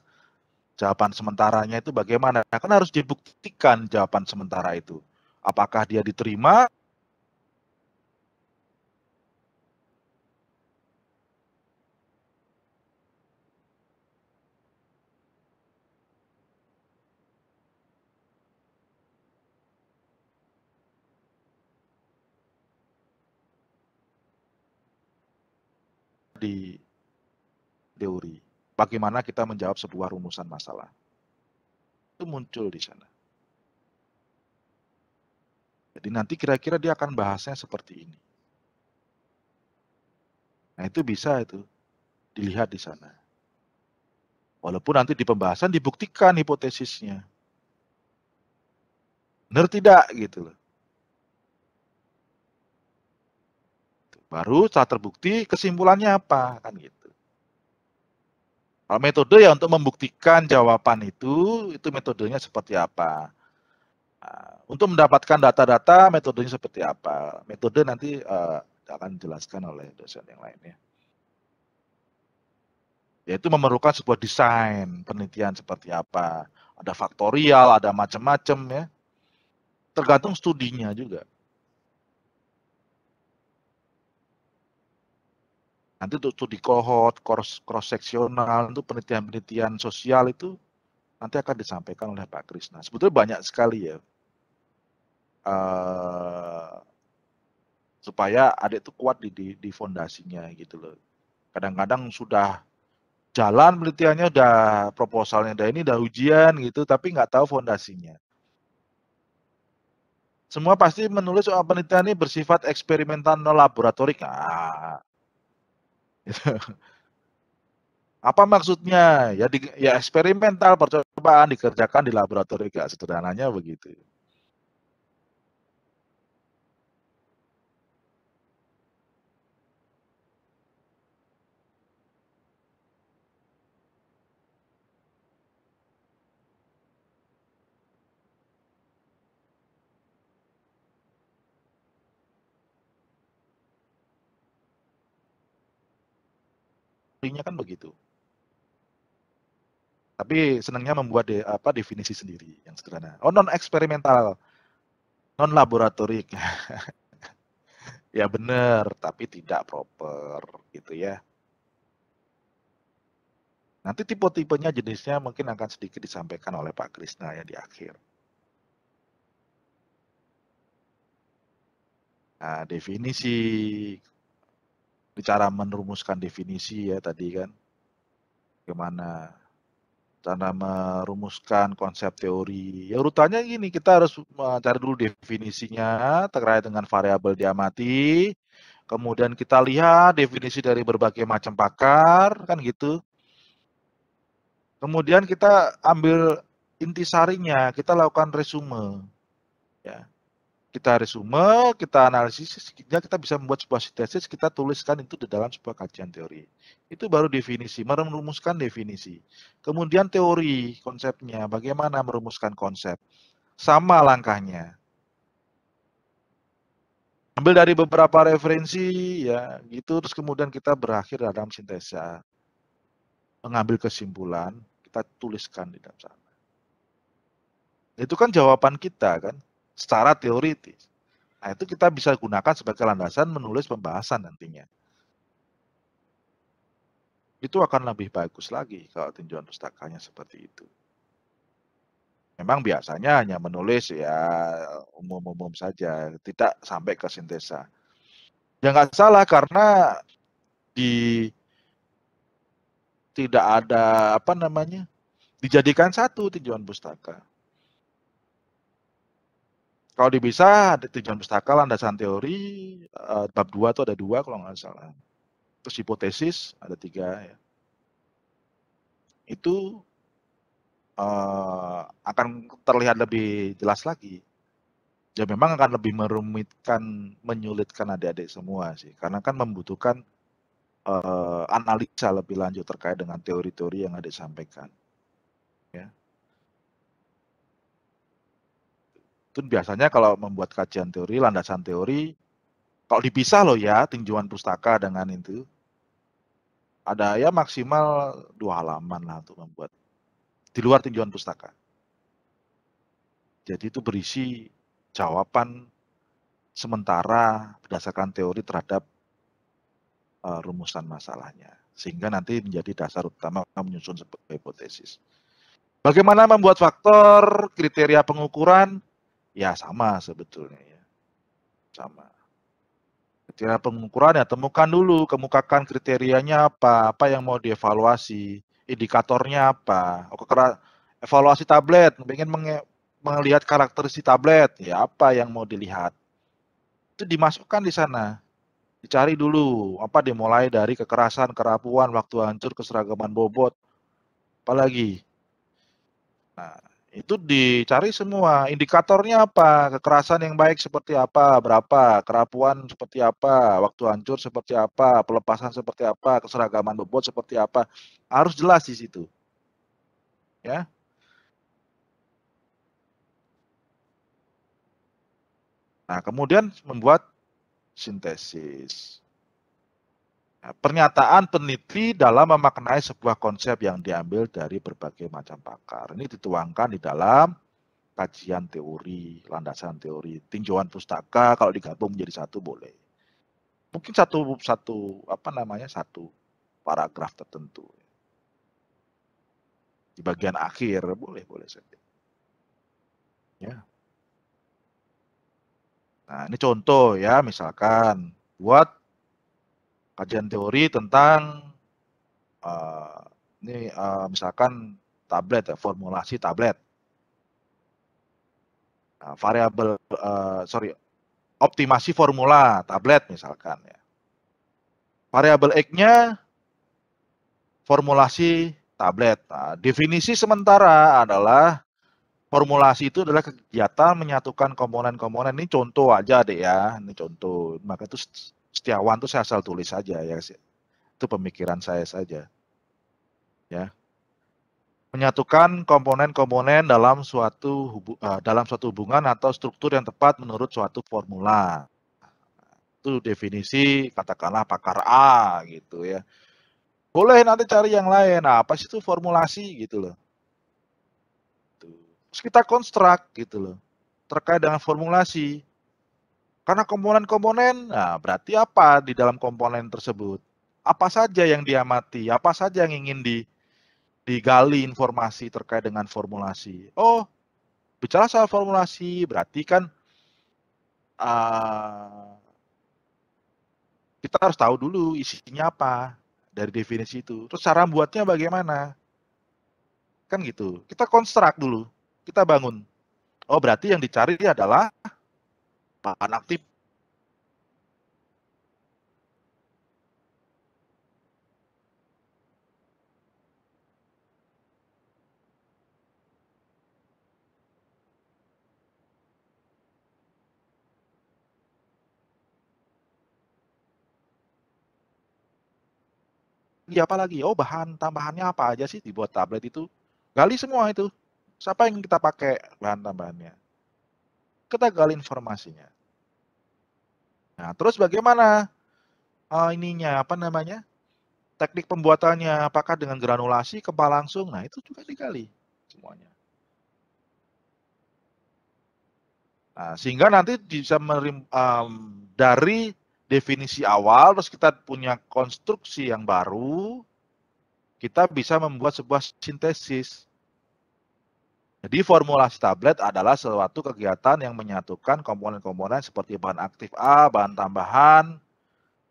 jawaban sementaranya itu bagaimana. Kan harus dibuktikan jawaban sementara itu. Apakah dia diterima di teori. Bagaimana kita menjawab sebuah rumusan masalah. Itu muncul di sana. Jadi nanti kira-kira dia akan bahasnya seperti ini. Nah itu bisa itu dilihat di sana. Walaupun nanti di pembahasan dibuktikan hipotesisnya. Benar tidak gitu loh. Baru setelah terbukti kesimpulannya apa kan gitu. Kalau metode ya untuk membuktikan jawaban itu metodenya seperti apa. Nah, untuk mendapatkan data-data metodenya seperti apa. Metode nanti akan dijelaskan oleh dosen yang lainnya. Yaitu memerlukan sebuah desain penelitian seperti apa. Ada faktorial, ada macam-macam ya. Tergantung studinya juga. Nanti untuk studi kohort, cross-seksional, itu penelitian-penelitian sosial itu nanti akan disampaikan oleh Pak Krisna. Sebetulnya banyak sekali ya. Supaya adik itu kuat di fondasinya gitu loh. Kadang-kadang sudah jalan penelitiannya, udah proposalnya, udah ujian gitu, tapi nggak tahu fondasinya. Semua pasti menulis soal penelitian ini bersifat eksperimental non laboratorik. Nah, gitu. Apa maksudnya? Ya eksperimental, percobaan dikerjakan di laboratorium, gak sederhananya begitu. Intinya kan begitu. Tapi senangnya membuat definisi sendiri yang sederhana. Oh, non eksperimental, non laboratorik. Ya benar, tapi tidak proper gitu ya. Nanti tipe-tipenya jenisnya mungkin akan sedikit disampaikan oleh Pak Krisna ya di akhir. Nah, definisi, Cara merumuskan definisi ya tadi kan. Gimana cara merumuskan konsep teori. Ya urutannya gini, kita harus cari dulu definisinya terkait dengan variabel diamati. Kemudian kita lihat definisi dari berbagai macam pakar, kan gitu. Kemudian kita ambil intisarinya, kita lakukan resume. Ya. Kita resume, kita analisis, sehingga kita bisa membuat sebuah sintesis, kita tuliskan itu di dalam sebuah kajian teori. Itu baru definisi, merumuskan definisi. Kemudian teori, konsepnya, bagaimana merumuskan konsep. Sama langkahnya. Ambil dari beberapa referensi, ya gitu, terus kemudian kita berakhir dalam sintesa. Mengambil kesimpulan, kita tuliskan di dalam sana. Itu kan jawaban kita kan, secara teoritis. Nah, itu kita bisa gunakan sebagai landasan menulis pembahasan nantinya. Itu akan lebih bagus lagi kalau tinjauan pustakanya seperti itu. Memang biasanya hanya menulis ya umum-umum saja, tidak sampai ke sintesa. Ya nggak salah karena tidak ada apa namanya, dijadikan satu tinjauan pustaka. Kalau bisa ada tinjauan pustaka landasan teori, bab 2 itu ada 2 kalau nggak salah. Terus hipotesis ada 3 ya. Itu akan terlihat lebih jelas lagi. Ya memang akan lebih merumitkan, menyulitkan adik-adik semua sih, karena kan membutuhkan analisa lebih lanjut terkait dengan teori-teori yang adik sampaikan. Ya. Itu biasanya kalau membuat kajian teori, landasan teori, kalau dipisah loh ya tinjauan pustaka dengan itu, ada ya maksimal 2 halaman lah untuk membuat di luar tinjauan pustaka. Jadi itu berisi jawaban sementara berdasarkan teori terhadap rumusan masalahnya. Sehingga nanti menjadi dasar utama menyusun sebuah hipotesis. Bagaimana membuat faktor, kriteria pengukuran? Ya sama sebetulnya ya. Sama. Kriteria pengukuran ya temukan dulu, kemukakan kriterianya apa yang mau dievaluasi, indikatornya apa. Evaluasi tablet, ingin melihat karakteristik tablet, ya apa yang mau dilihat. Itu dimasukkan di sana. Dicari dulu, dimulai dari kekerasan, kerapuhan, waktu hancur, keseragaman bobot, apalagi. Nah, itu dicari semua, indikatornya apa, kekerasan yang baik seperti apa, berapa, kerapuhan seperti apa, waktu hancur seperti apa, pelepasan seperti apa, keseragaman bobot seperti apa, harus jelas di situ. Ya. Nah, kemudian membuat sintesis. Pernyataan peneliti dalam memaknai sebuah konsep yang diambil dari berbagai macam pakar. Ini dituangkan di dalam kajian teori, landasan teori, tinjauan pustaka, kalau digabung menjadi satu boleh. Mungkin satu paragraf tertentu. Di bagian akhir boleh saja. Ya. Nah, ini contoh ya, misalkan buat kajian teori tentang misalkan tablet ya, formulasi tablet. Nah, optimasi formula tablet misalkan ya. Variabel X-nya formulasi tablet. Nah, definisi sementara adalah formulasi itu adalah kegiatan menyatukan komponen-komponen. Ini contoh aja deh ya, ini contoh. Maka itu Setiawan itu saya asal tulis saja ya. Itu pemikiran saya saja. Ya. Menyatukan komponen-komponen dalam suatu hubungan atau struktur yang tepat menurut suatu formula. Itu definisi katakanlah pakar A gitu ya. Boleh nanti cari yang lain. Nah, apa sih itu formulasi gitu loh. Terus kita konstruk gitu loh. Terkait dengan formulasi. Karena komponen-komponen, nah berarti apa di dalam komponen tersebut? Apa saja yang diamati? Apa saja yang ingin digali informasi terkait dengan formulasi? Oh, bicara soal formulasi, berarti kan Kita harus tahu dulu isinya apa dari definisi itu. Terus cara buatnya bagaimana? Kan gitu. Kita konstruk dulu. Kita bangun. Oh, berarti yang dicari adalah bahan aktif. Apa lagi? Oh, bahan tambahannya apa aja sih dibuat tablet itu? Gali semua itu. Siapa yang kita pakai bahan tambahannya? Kita gali informasinya. Nah, terus bagaimana ininya apa namanya? Teknik pembuatannya, apakah dengan granulasi, kepal langsung? Nah, itu juga digali semuanya. Nah, sehingga nanti bisa dari definisi awal, terus kita punya konstruksi yang baru, kita bisa membuat sebuah sintesis. Jadi formulasi tablet adalah suatu kegiatan yang menyatukan komponen-komponen seperti bahan aktif A, bahan tambahan,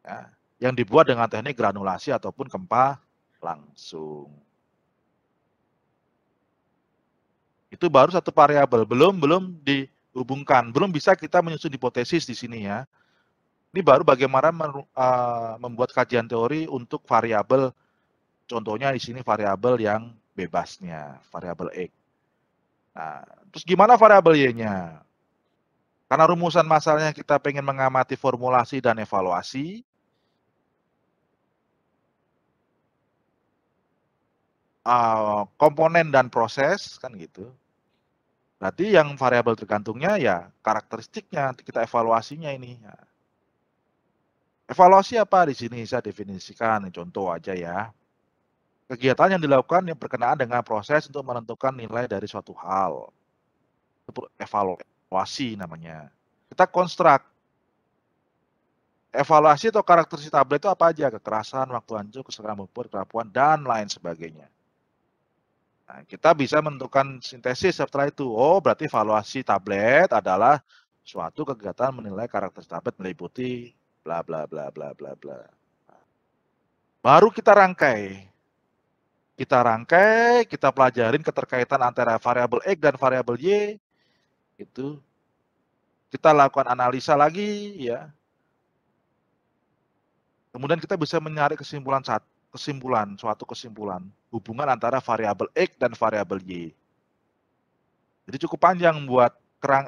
ya, yang dibuat dengan teknik granulasi ataupun kempa langsung. Itu baru satu variabel, belum dihubungkan, belum bisa kita menyusun hipotesis di sini ya. Ini baru bagaimana membuat kajian teori untuk variabel, contohnya di sini variabel yang bebasnya, variabel X. Nah, terus gimana variabel Y-nya? Karena rumusan masalahnya kita pengen mengamati formulasi dan evaluasi, komponen dan proses, kan gitu. Berarti yang variabel tergantungnya ya karakteristiknya, kita evaluasinya ini. Nah, evaluasi apa di sini saya definisikan, contoh aja ya. Kegiatan yang dilakukan yang berkenaan dengan proses untuk menentukan nilai dari suatu hal. Evaluasi namanya. Kita konstruk. Evaluasi atau karakteristik tablet itu apa aja? Kekerasan, waktu hancur, keserangan bobot, kerapuan, dan lain sebagainya. Nah, kita bisa menentukan sintesis setelah itu. Oh, berarti evaluasi tablet adalah suatu kegiatan menilai karakteristik tablet meliputi bla bla bla bla bla bla. Baru kita rangkai. Kita pelajarin keterkaitan antara variabel X dan variabel Y. Itu kita lakukan analisa lagi ya. Kemudian kita bisa mencari suatu kesimpulan hubungan antara variabel X dan variabel Y. Jadi cukup panjang buat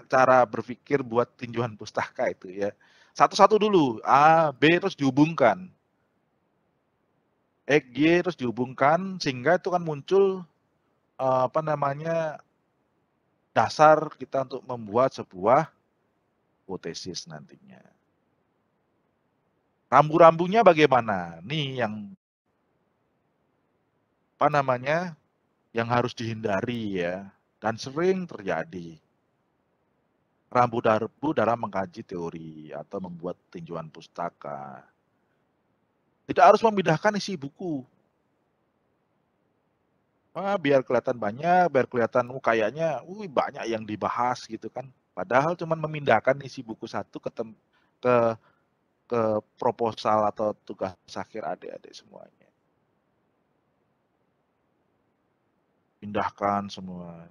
cara berpikir buat tinjauan pustaka itu ya. Satu-satu dulu, A, B terus dihubungkan. X, Y terus dihubungkan sehingga itu kan muncul apa namanya dasar kita untuk membuat sebuah hipotesis nantinya. Rambu-rambunya bagaimana? Nih yang apa namanya yang harus dihindari ya dan sering terjadi. Rambu-rambu dalam mengkaji teori atau membuat tinjauan pustaka. Tidak harus memindahkan isi buku. Biar kelihatan banyak, biar kelihatan kayaknya banyak yang dibahas gitu kan. Padahal cuma memindahkan isi buku satu ke proposal atau tugas akhir adik-adik semuanya. Pindahkan semua.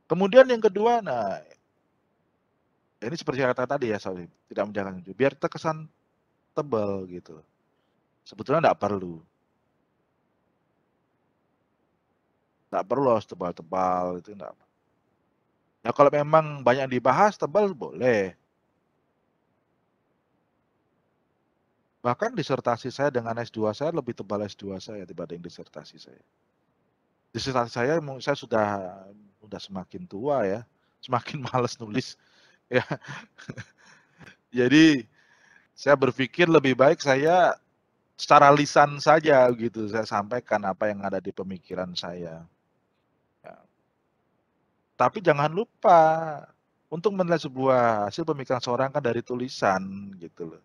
Kemudian yang kedua, nah ini seperti yang kata tadi ya, sorry, tidak menjalankan itu. Biar terkesan tebal gitu. Sebetulnya enggak perlu. Enggak perlu harus tebal-tebal itu enggak. Ya kalau memang banyak dibahas tebal boleh. Bahkan disertasi saya dengan S2 saya lebih tebal S2 saya dibanding disertasi saya. Disertasi saya sudah semakin tua ya, semakin malas nulis ya. Jadi saya berpikir lebih baik saya secara lisan saja gitu, saya sampaikan apa yang ada di pemikiran saya. Ya. Tapi jangan lupa untuk menilai sebuah hasil pemikiran seorang kan dari tulisan gitu loh.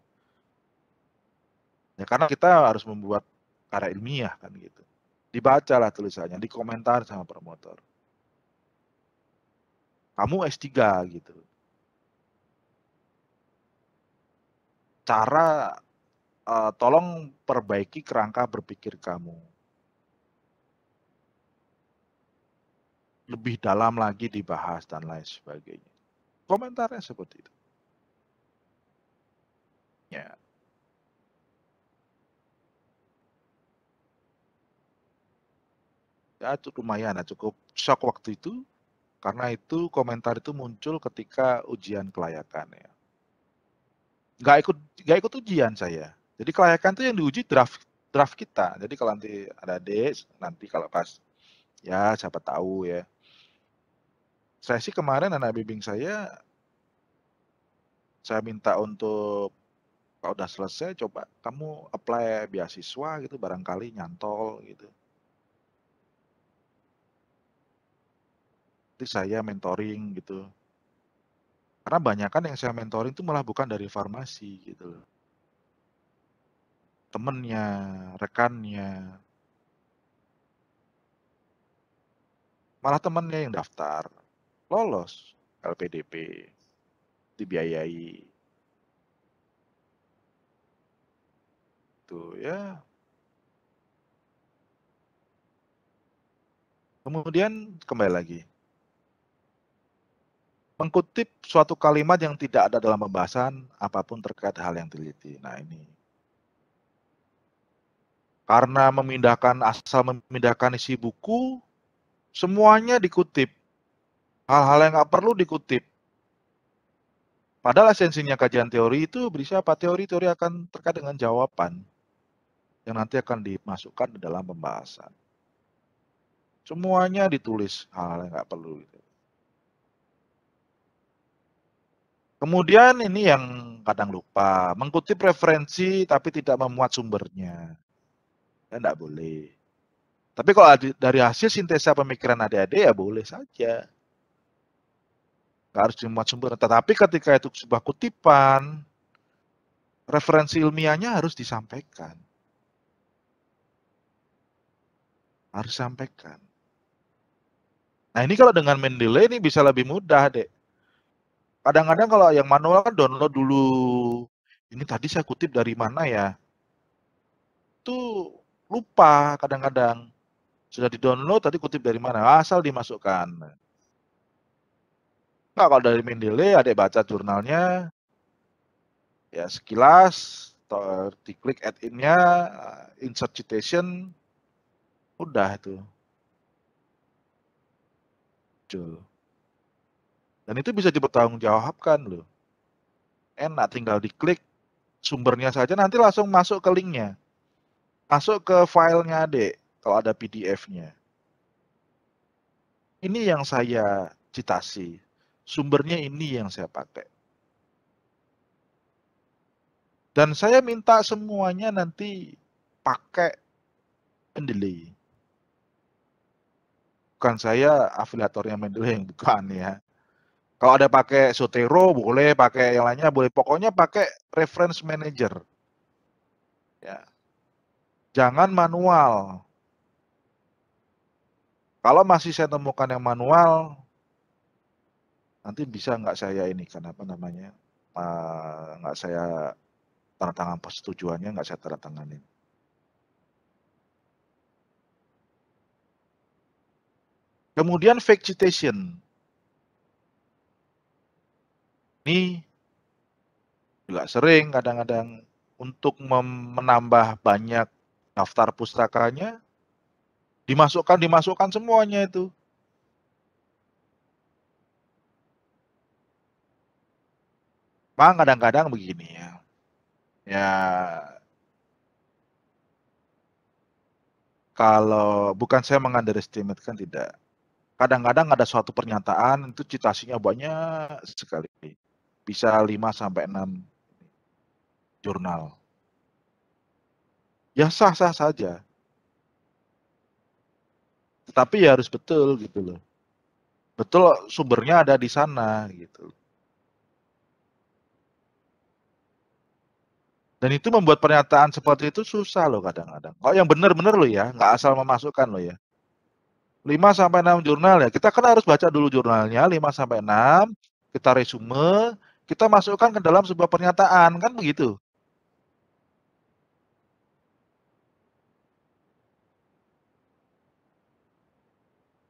Ya karena kita harus membuat karya ilmiah kan gitu. Dibacalah tulisannya, dikomentar sama promotor. Kamu S3 gitu. cara tolong perbaiki kerangka berpikir kamu. Lebih dalam lagi dibahas dan lain sebagainya. Komentarnya seperti itu. Ya. Ya cukup lumayan, cukup shock waktu itu. Karena itu komentar itu muncul ketika ujian kelayakan ya. Nggak ikut ujian saya. Jadi kelayakan itu yang diuji draft kita. Jadi kalau nanti ada adik, nanti kalau pas ya siapa tahu ya. Saya sih kemarin anak bimbing saya minta untuk kalau udah selesai coba kamu apply beasiswa gitu barangkali nyantol gitu. Nanti saya mentoring gitu. Karena banyak kan yang saya mentoring itu malah bukan dari farmasi gitu loh. Temennya, rekannya. Malah temennya yang daftar. Lolos LPDP. Dibiayai. Tuh ya. Kemudian kembali lagi. Mengkutip suatu kalimat yang tidak ada dalam pembahasan apapun terkait hal yang teliti. Nah ini. Karena asal memindahkan isi buku, semuanya dikutip. Hal-hal yang nggak perlu dikutip. Padahal esensinya kajian teori itu berisi apa? Teori-teori akan terkait dengan jawaban yang nanti akan dimasukkan di dalam pembahasan. Semuanya ditulis hal-hal yang nggak perlu. Kemudian ini yang kadang lupa, mengutip referensi tapi tidak memuat sumbernya. Ya enggak boleh. Tapi kalau dari hasil sintesa pemikiran adik-adik ya boleh saja. Nggak harus dimuat sumber. Tetapi ketika itu sebuah kutipan, referensi ilmiahnya harus disampaikan. Harus sampaikan. Nah ini kalau dengan Mendeley ini bisa lebih mudah, Dek. Kadang-kadang kalau yang manual kan download dulu. Ini tadi saya kutip dari mana ya? Itu lupa kadang-kadang. Sudah di-download tadi kutip dari mana? Asal dimasukkan. Nah, kalau dari Mendeley adik baca jurnalnya, ya sekilas, diklik add in-nya, insert citation, udah itu. Dan itu bisa dipertanggungjawabkan loh. Enak, tinggal diklik sumbernya saja, nanti langsung masuk ke linknya. Masuk ke filenya adik, kalau ada PDF-nya. Ini yang saya citasi. Sumbernya ini yang saya pakai. Dan saya minta semuanya nanti pakai Mendeley. Bukan saya afiliatornya Mendeley, bukan ya. Kalau ada pakai Zotero boleh, pakai yang lainnya boleh. Pokoknya pakai reference manager. Ya. Jangan manual. Kalau masih saya temukan yang manual, nanti bisa nggak saya ini kan apa namanya, nggak saya tanda tangan persetujuannya, nggak saya tanda tanganin. Kemudian fake citation. Ini juga sering kadang-kadang untuk menambah banyak daftar pustakanya, dimasukkan semuanya itu. Memang kadang-kadang begini ya. Ya kalau bukan saya mengunderestimate kan tidak. Kadang-kadang ada suatu pernyataan itu citasinya banyak sekali. Bisa 5 sampai 6 jurnal. Ya sah-sah saja. Tetapi ya harus betul gitu loh. Betul sumbernya ada di sana gitu. Dan itu membuat pernyataan seperti itu susah loh kadang-kadang. Kalau yang benar-benar loh ya, nggak asal memasukkan loh ya. 5 sampai 6 jurnal ya. Kita kan harus baca dulu jurnalnya 5 sampai 6, kita resume, kita masukkan ke dalam sebuah pernyataan kan begitu.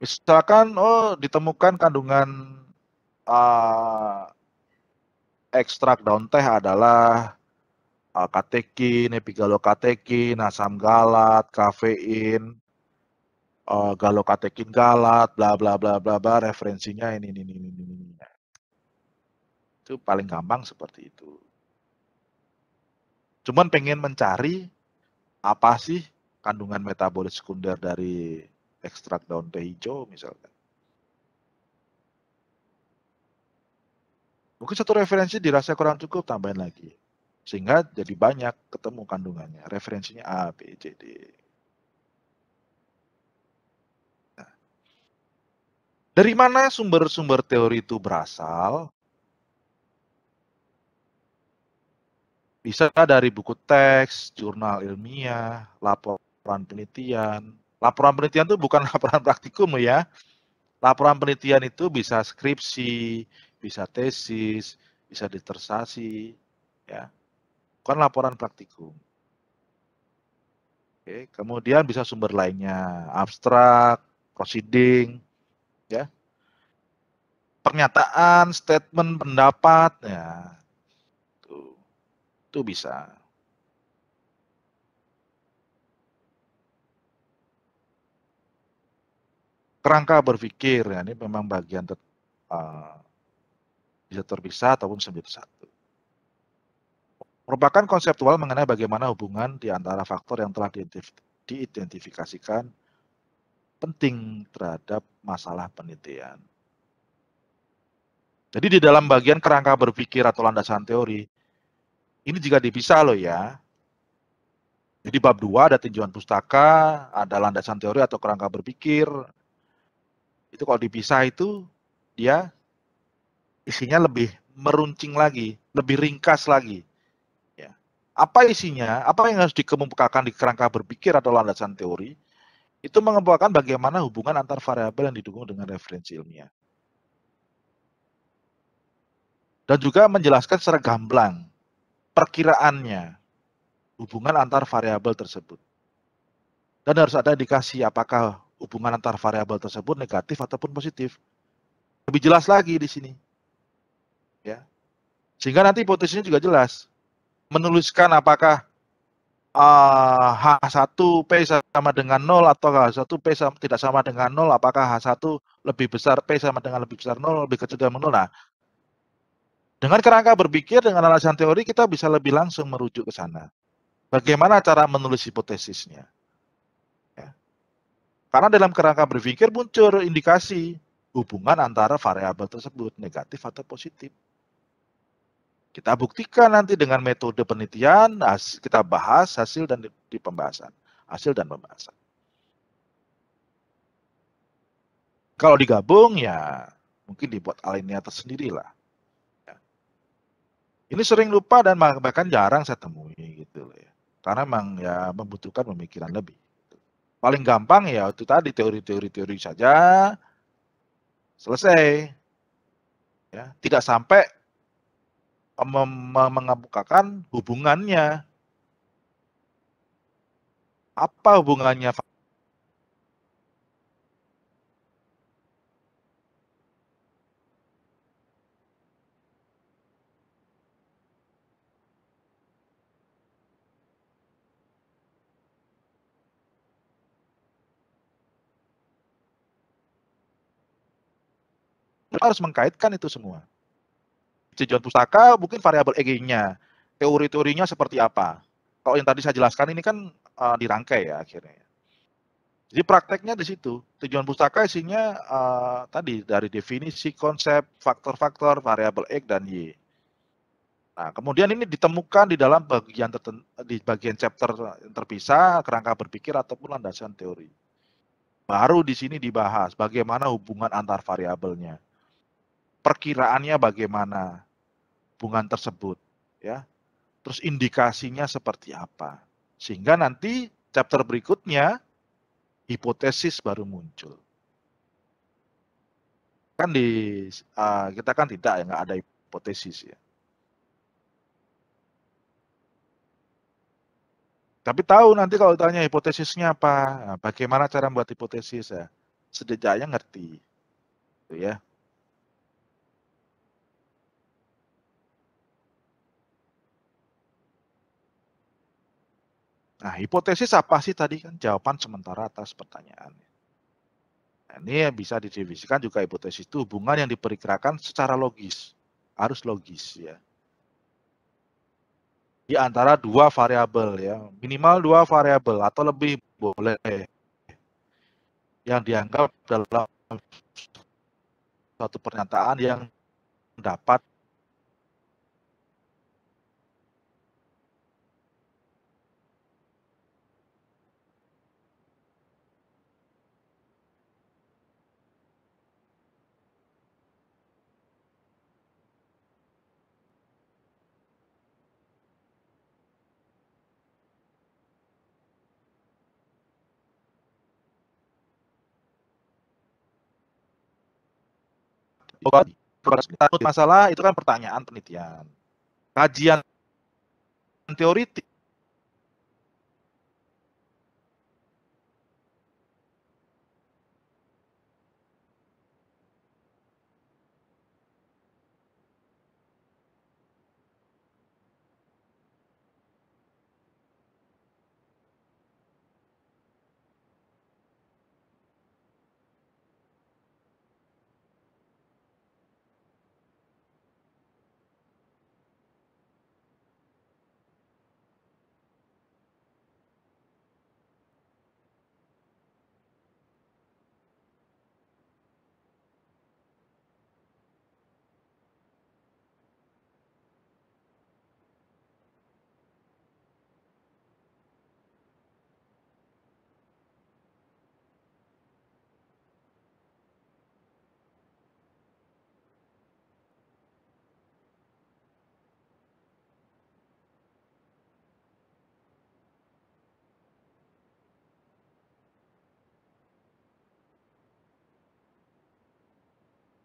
Misalkan, ditemukan kandungan ekstrak daun teh adalah katekin, epigalokatekin, asam galat, kafein, galokatekin galat, bla bla bla bla bla, referensinya ini. Itu paling gampang seperti itu. Cuman pengen mencari apa sih kandungan metabolit sekunder dari ekstrak daun teh hijau misalkan. Mungkin satu referensi dirasa kurang cukup, tambahin lagi. Sehingga jadi banyak ketemu kandungannya. Referensinya A, B, C, D. Nah, dari mana sumber-sumber teori itu berasal? Bisa dari buku teks, jurnal ilmiah, laporan penelitian. Laporan penelitian itu bukan laporan praktikum ya. Laporan penelitian itu bisa skripsi, bisa tesis, bisa disertasi, ya. Bukan laporan praktikum. Oke, kemudian bisa sumber lainnya, abstrak, proceeding, ya. Pernyataan, statement, pendapat, ya. Itu bisa. Kerangka berpikir, ya, ini memang bagian bisa terpisah ataupun menjadi satu. Merupakan konseptual mengenai bagaimana hubungan di antara faktor yang telah diidentifikasikan penting terhadap masalah penelitian. Jadi di dalam bagian kerangka berpikir atau landasan teori, ini juga dipisah loh ya. Jadi bab 2 ada tinjauan pustaka, ada landasan teori atau kerangka berpikir. Itu kalau dipisah itu dia isinya lebih meruncing lagi, lebih ringkas lagi. Ya. Apa isinya? Apa yang harus dikemukakan di kerangka berpikir atau landasan teori? Itu mengemukakan bagaimana hubungan antar variabel yang didukung dengan referensi ilmiah. Dan juga menjelaskan secara gamblang perkiraannya, hubungan antar variabel tersebut. Dan harus ada indikasi apakah hubungan antar variabel tersebut negatif ataupun positif. Lebih jelas lagi di sini. Ya. Sehingga nanti hipotesisnya juga jelas. Menuliskan apakah H1P sama dengan 0 atau H1P tidak sama dengan 0, apakah H1 lebih besar P sama dengan lebih besar 0, lebih kecil dengan 0. Nah, dengan kerangka berpikir, dengan alasan teori, kita bisa lebih langsung merujuk ke sana. Bagaimana cara menulis hipotesisnya? Ya. Karena dalam kerangka berpikir muncul indikasi hubungan antara variabel tersebut, negatif atau positif. Kita buktikan nanti dengan metode penelitian, kita bahas hasil dan di pembahasan. Hasil dan pembahasan. Kalau digabung ya mungkin dibuat alinea tersendiri lah. Ya. Ini sering lupa dan bahkan jarang saya temui gitu loh ya. Karena memang ya membutuhkan pemikiran lebih. Paling gampang ya itu tadi teori saja selesai. Ya, tidak sampai mengemukakan hubungannya. Apa hubungannya? Harus mengkaitkan itu semua. Tinjauan pustaka mungkin variabel EG-nya, teori-teorinya seperti apa. Kalau yang tadi saya jelaskan ini kan dirangkai ya akhirnya. Jadi prakteknya di situ. Tinjauan pustaka isinya tadi dari definisi, konsep, faktor-faktor, variabel X dan Y. Nah, kemudian ini ditemukan di dalam bagian chapter yang terpisah, kerangka berpikir ataupun landasan teori. Baru di sini dibahas bagaimana hubungan antar variabelnya. Perkiraannya bagaimana hubungan tersebut, ya. Terus indikasinya seperti apa. Sehingga nanti chapter berikutnya hipotesis baru muncul. Kan kita kan tidak ya, nggak ada hipotesis ya. Tapi tahu nanti kalau ditanya hipotesisnya apa, nah, bagaimana cara membuat hipotesis ya. setidaknya ngerti. Gitu ya. Nah, hipotesis apa sih tadi kan jawaban sementara atas pertanyaan. Nah, ini bisa didefinisikan juga hipotesis itu hubungan yang diperkirakan secara logis, harus logis ya. Di antara dua variabel ya, minimal dua variabel atau lebih boleh yang dianggap dalam suatu pernyataan yang dapat masalah itu kan pertanyaan penelitian. Kajian teoritik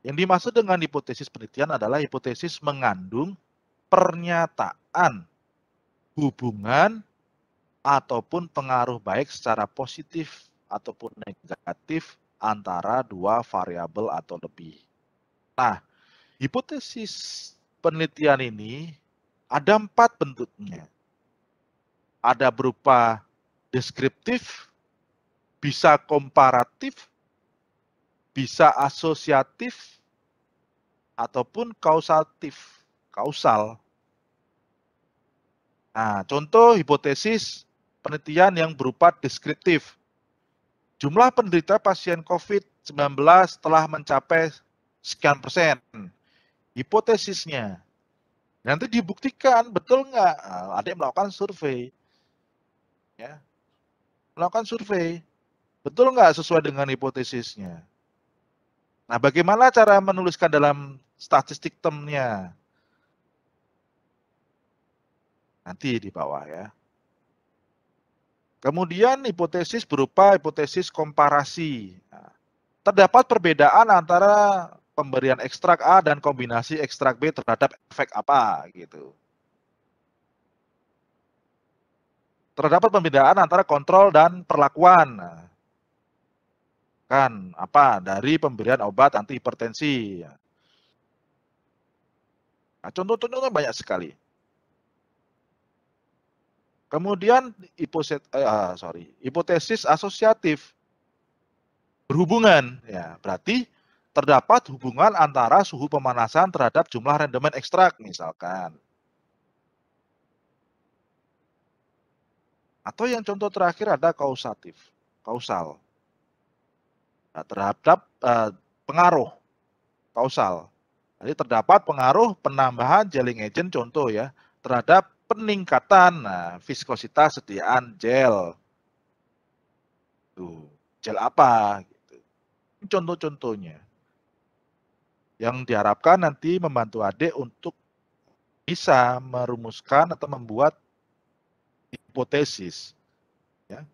yang dimaksud dengan hipotesis penelitian adalah hipotesis mengandung pernyataan hubungan ataupun pengaruh baik secara positif ataupun negatif antara dua variabel atau lebih. Nah, hipotesis penelitian ini ada 4 bentuknya. Ada berupa deskriptif, bisa komparatif, bisa asosiatif, ataupun kausatif, kausal. Nah, contoh hipotesis penelitian yang berupa deskriptif. Jumlah penderita pasien COVID-19 telah mencapai sekian persen. Hipotesisnya. Nanti dibuktikan, betul nggak? Ada yang melakukan survei. Ya. Melakukan survei. Betul nggak sesuai dengan hipotesisnya? Nah, bagaimana cara menuliskan dalam statistik termnya? Nanti di bawah ya. Kemudian hipotesis berupa hipotesis komparasi. Nah, terdapat perbedaan antara pemberian ekstrak A dan kombinasi ekstrak B terhadap efek apa gitu. Terdapat perbedaan antara kontrol dan perlakuan. Nah, kan apa dari pemberian obat antihipertensi. Nah, contoh-contohnya banyak sekali. Kemudian hipotesis asosiatif berhubungan, ya berarti terdapat hubungan antara suhu pemanasan terhadap jumlah rendemen ekstrak misalkan. Atau yang contoh terakhir ada kausatif, kausal. Nah, terhadap pengaruh kausal. Jadi terdapat pengaruh penambahan gelling agent contoh ya terhadap peningkatan viskositas sediaan gel. Tuh, gel apa gitu. Contoh-contohnya. Yang diharapkan nanti membantu adik untuk bisa merumuskan atau membuat hipotesis. Ya.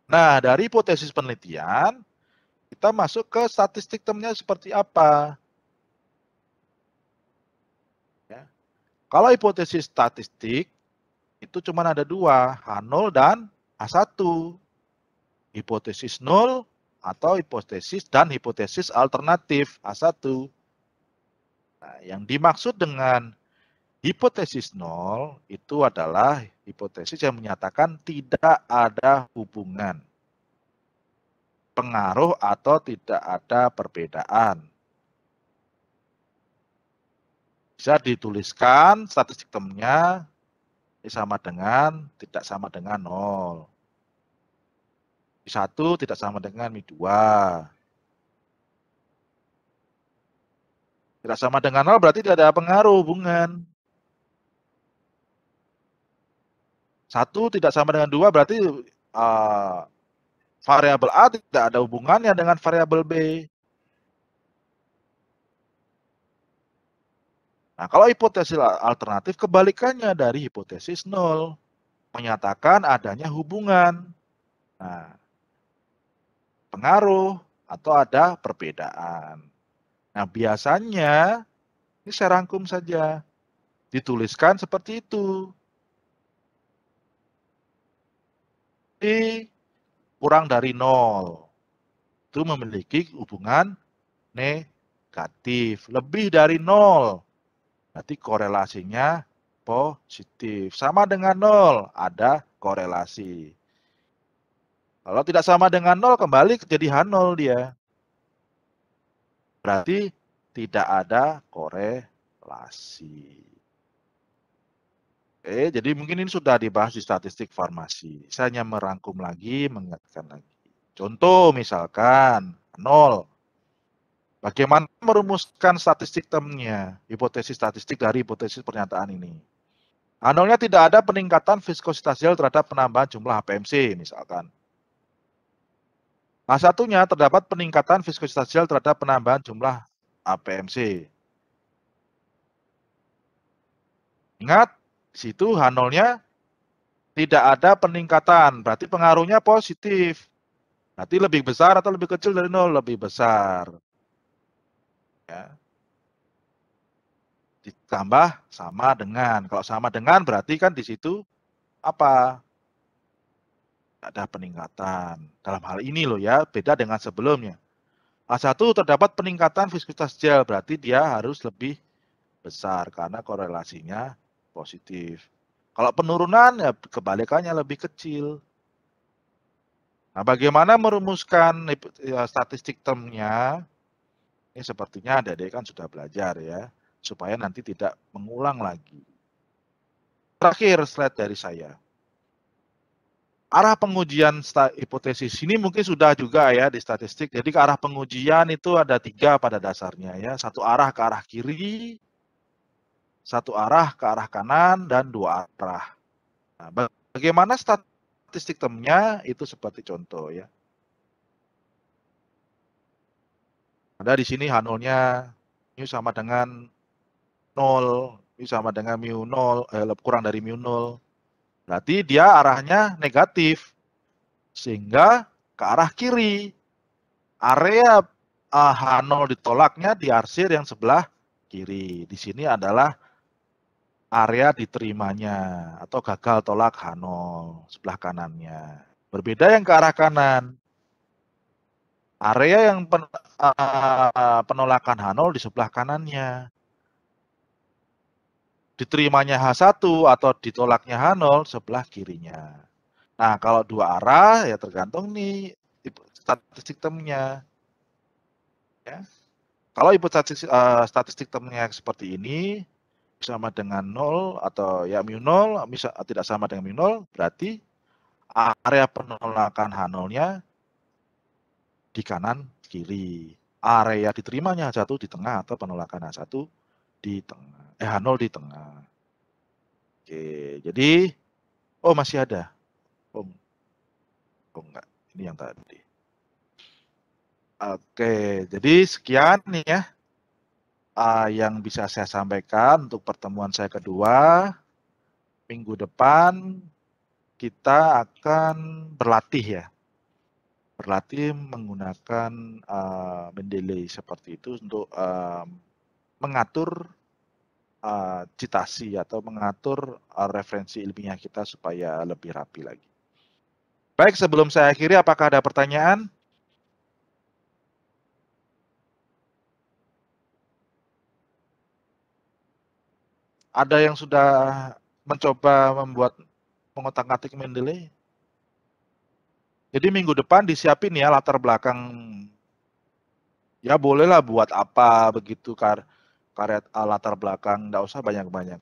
Nah, dari hipotesis penelitian, kita masuk ke statistik termnya seperti apa. Ya. Kalau hipotesis statistik, itu cuma ada 2, H0 dan H1. Hipotesis 0 atau hipotesis dan hipotesis alternatif A1. Nah, yang dimaksud dengan hipotesis nol itu adalah hipotesis yang menyatakan tidak ada hubungan, pengaruh atau tidak ada perbedaan. Bisa dituliskan statistik temunya sama dengan tidak sama dengan 0. Mi1 tidak sama dengan Mi2. Tidak sama dengan 0 berarti tidak ada pengaruh hubungan. 1 tidak sama dengan 2 berarti variabel A tidak ada hubungannya dengan variabel B. Nah, kalau hipotesis alternatif kebalikannya dari hipotesis nol, menyatakan adanya hubungan, nah, pengaruh atau ada perbedaan. Nah, biasanya ini saya rangkum saja, dituliskan seperti itu. I kurang dari 0 itu memiliki hubungan negatif, lebih dari 0 berarti korelasinya positif. Sama dengan 0, ada korelasi. Kalau tidak sama dengan 0, kembali jadi H0 dia. Berarti tidak ada korelasi. Oke, jadi mungkin ini sudah dibahas di statistik farmasi. Saya hanya merangkum lagi, mengingatkan lagi. Contoh misalkan 0. Bagaimana merumuskan statistik termnya, hipotesis statistik dari hipotesis pernyataan ini. H0-nya tidak ada peningkatan viskositas gel terhadap penambahan jumlah HPMC, misalkan. H1-nya terdapat peningkatan viskositas gel terhadap penambahan jumlah HPMC. Ingat, di situ H0-nya tidak ada peningkatan, berarti pengaruhnya positif. Berarti lebih besar atau lebih kecil dari 0? Lebih besar. Ya. Ditambah sama dengan. Kalau sama dengan berarti kan di situ apa? Ada peningkatan. Dalam hal ini loh ya, beda dengan sebelumnya. H1 terdapat peningkatan viskositas gel, berarti dia harus lebih besar karena korelasinya positif. Kalau penurunan ya kebalikannya lebih kecil. Nah, bagaimana merumuskan statistik termnya? Ini sepertinya adik-adik kan sudah belajar ya, supaya nanti tidak mengulang lagi. Terakhir slide dari saya. Arah pengujian hipotesis ini mungkin sudah juga ya di statistik. Jadi ke arah pengujian itu ada 3 pada dasarnya ya. Satu arah ke arah kiri, satu arah ke arah kanan, dan 2 arah. Nah, bagaimana statistik termnya itu seperti contoh ya. Ada di sini H0-nya mu sama dengan 0, mu sama dengan mu 0, kurang dari mu 0. Berarti dia arahnya negatif. Sehingga ke arah kiri. Area H0 ditolaknya diarsir yang sebelah kiri. Di sini adalah area diterimanya atau gagal tolak H0 sebelah kanannya. Berbeda yang ke arah kanan. Area yang penolakan H0 di sebelah kanannya. Diterimanya H1 atau ditolaknya H0 sebelah kirinya. Nah, kalau 2 arah ya tergantung nih statistik termnya. Ya. Kalau hipotesis statistik termnya seperti ini sama dengan 0 atau ya mu 0 tidak sama dengan mu 0, berarti area penolakan H0-nya di kanan kiri. Area diterimanya H1 di tengah atau penolakan H1 di tengah. H0 di tengah. Oke, jadi masih ada. Oh enggak, ini yang tadi. Oke, jadi sekian nih ya yang bisa saya sampaikan untuk pertemuan saya kedua. Minggu depan kita akan berlatih ya. Berlatih menggunakan Mendeley seperti itu untuk mengatur citasi atau mengatur referensi ilmiah kita supaya lebih rapi lagi. Baik, sebelum saya akhiri, apakah ada pertanyaan? Ada yang sudah mencoba mengotak-atik Mendeley? Jadi minggu depan disiapin ya latar belakang, ya bolehlah buat apa begitu karet latar belakang, nggak usah banyak-banyak.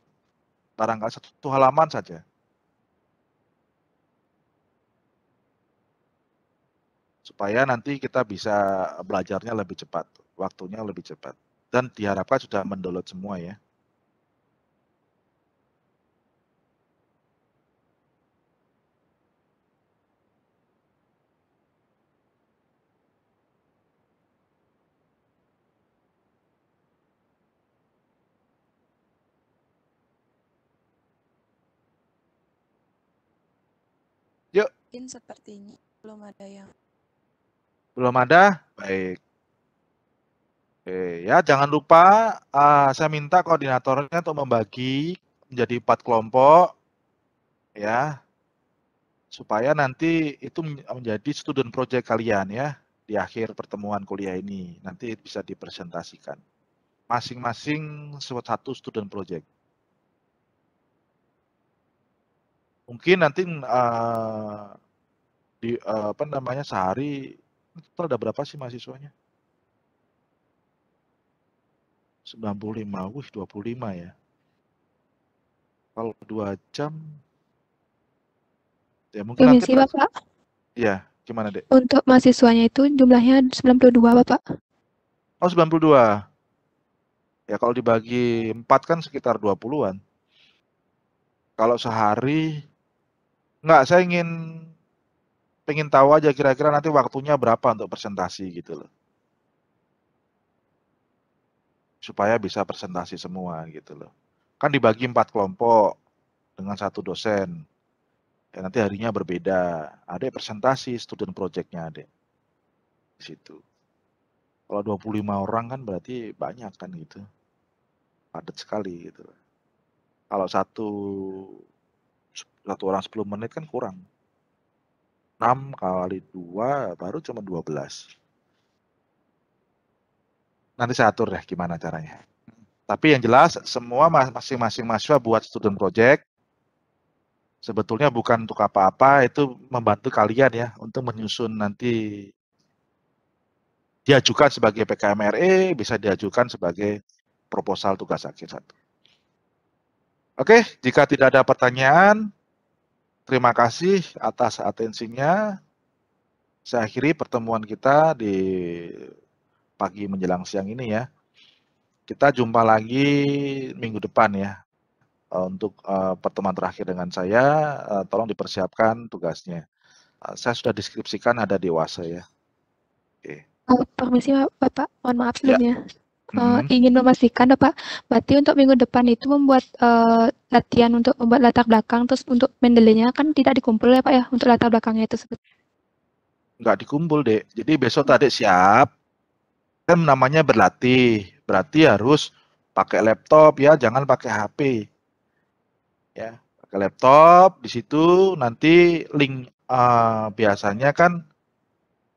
Barangkali 1 halaman saja. Supaya nanti kita bisa belajarnya lebih cepat, waktunya lebih cepat. Dan diharapkan sudah mendownload semua ya. Yuk. Mungkin sepertinya belum ada yang. Belum ada? Baik. Oke, ya jangan lupa saya minta koordinatornya untuk membagi menjadi 4 kelompok ya. Supaya nanti itu menjadi student project kalian ya di akhir pertemuan kuliah ini. Nanti bisa dipresentasikan. Masing-masing 1 student project. Mungkin nanti sehari total ada berapa sih mahasiswanya? 95, 25 ya. Kalau 2 jam, ya mungkin nanti Permisi Bapak, ya gimana Dek? untuk mahasiswanya itu jumlahnya 92 Bapak. Oh 92. Ya kalau dibagi 4 kan sekitar 20-an. Kalau sehari, enggak, saya pengen tahu aja kira-kira nanti waktunya berapa untuk presentasi gitu loh. Supaya bisa presentasi semua gitu loh. Kan dibagi 4 kelompok dengan 1 dosen. Ya nanti harinya berbeda. Ada presentasi student project-nya ada di situ. Kalau 25 orang kan berarti banyak kan gitu. Padat sekali gitu. Kalau satu orang 10 menit kan kurang. 6 kali 2 baru cuma 12. Nanti saya atur deh gimana caranya. Tapi yang jelas semua masing-masing mahasiswa buat student project. Sebetulnya bukan untuk apa-apa, itu membantu kalian ya untuk menyusun nanti diajukan sebagai PKMRE, bisa diajukan sebagai proposal tugas akhir 1. Oke, jika tidak ada pertanyaan, terima kasih atas atensinya. Saya akhiri pertemuan kita di pagi menjelang siang ini ya. Kita jumpa lagi minggu depan ya. Untuk pertemuan terakhir dengan saya, tolong dipersiapkan tugasnya. Saya sudah deskripsikan ada di WhatsApp ya. Oke. Permisi Bapak, mohon maaf Ya. sebelumnya. Ingin memastikan Bapak, berarti untuk minggu depan itu membuat latihan untuk membuat latar belakang, terus untuk Mendeley-nya kan tidak dikumpul ya Pak ya, untuk latar belakangnya itu sebetulnya. Nggak dikumpul Dek. Jadi besok tadi siap, kan namanya berlatih, berarti harus pakai laptop ya, jangan pakai HP. Ya, pakai laptop, di situ nanti link biasanya kan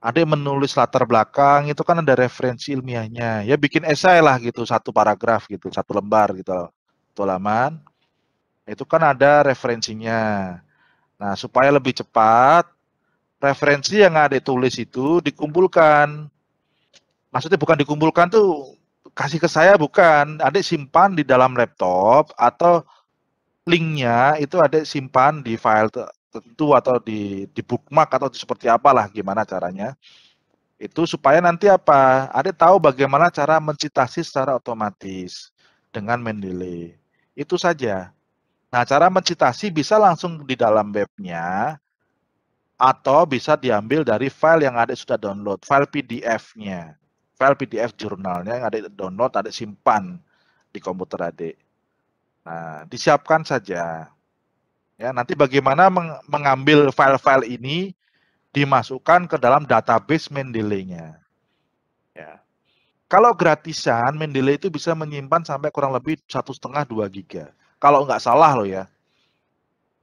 ada yang menulis latar belakang, itu kan ada referensi ilmiahnya. Ya bikin esai lah gitu, 1 paragraf gitu, 1 lembar gitu, 1 halaman. Itu kan ada referensinya. Nah, supaya lebih cepat, referensi yang ada tulis itu dikumpulkan. Maksudnya bukan dikumpulkan tuh kasih ke saya, bukan. Adik simpan di dalam laptop atau linknya itu adik simpan di file tertentu atau di bookmark atau seperti apalah gimana caranya. Itu supaya nanti apa? Adik tahu bagaimana cara mencitasi secara otomatis dengan Mendeley. Itu saja. Nah, cara mencitasi bisa langsung di dalam webnya atau bisa diambil dari file yang adik sudah download, file PDF-nya. File PDF jurnalnya yang adik download, adik simpan di komputer adik. Nah, disiapkan saja. Ya, nanti bagaimana mengambil file-file ini dimasukkan ke dalam database Mendeley-nya. Ya. Kalau gratisan, Mendeley itu bisa menyimpan sampai kurang lebih 1,5-2 giga. Kalau nggak salah loh ya.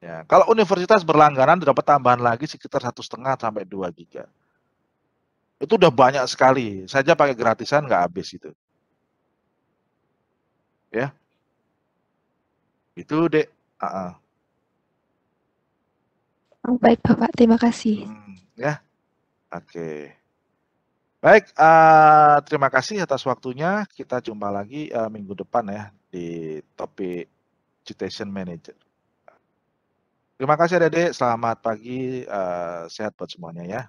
Ya, kalau universitas berlangganan dapat tambahan lagi sekitar 1,5 sampai 2 giga. Itu udah banyak sekali. Saya aja pakai gratisan nggak habis itu. Ya. Itu Dek. Oh, baik Bapak, terima kasih. Ya, oke. Baik, terima kasih atas waktunya. Kita jumpa lagi minggu depan ya di topik Citation Manager. Terima kasih Dede, selamat pagi, sehat buat semuanya ya.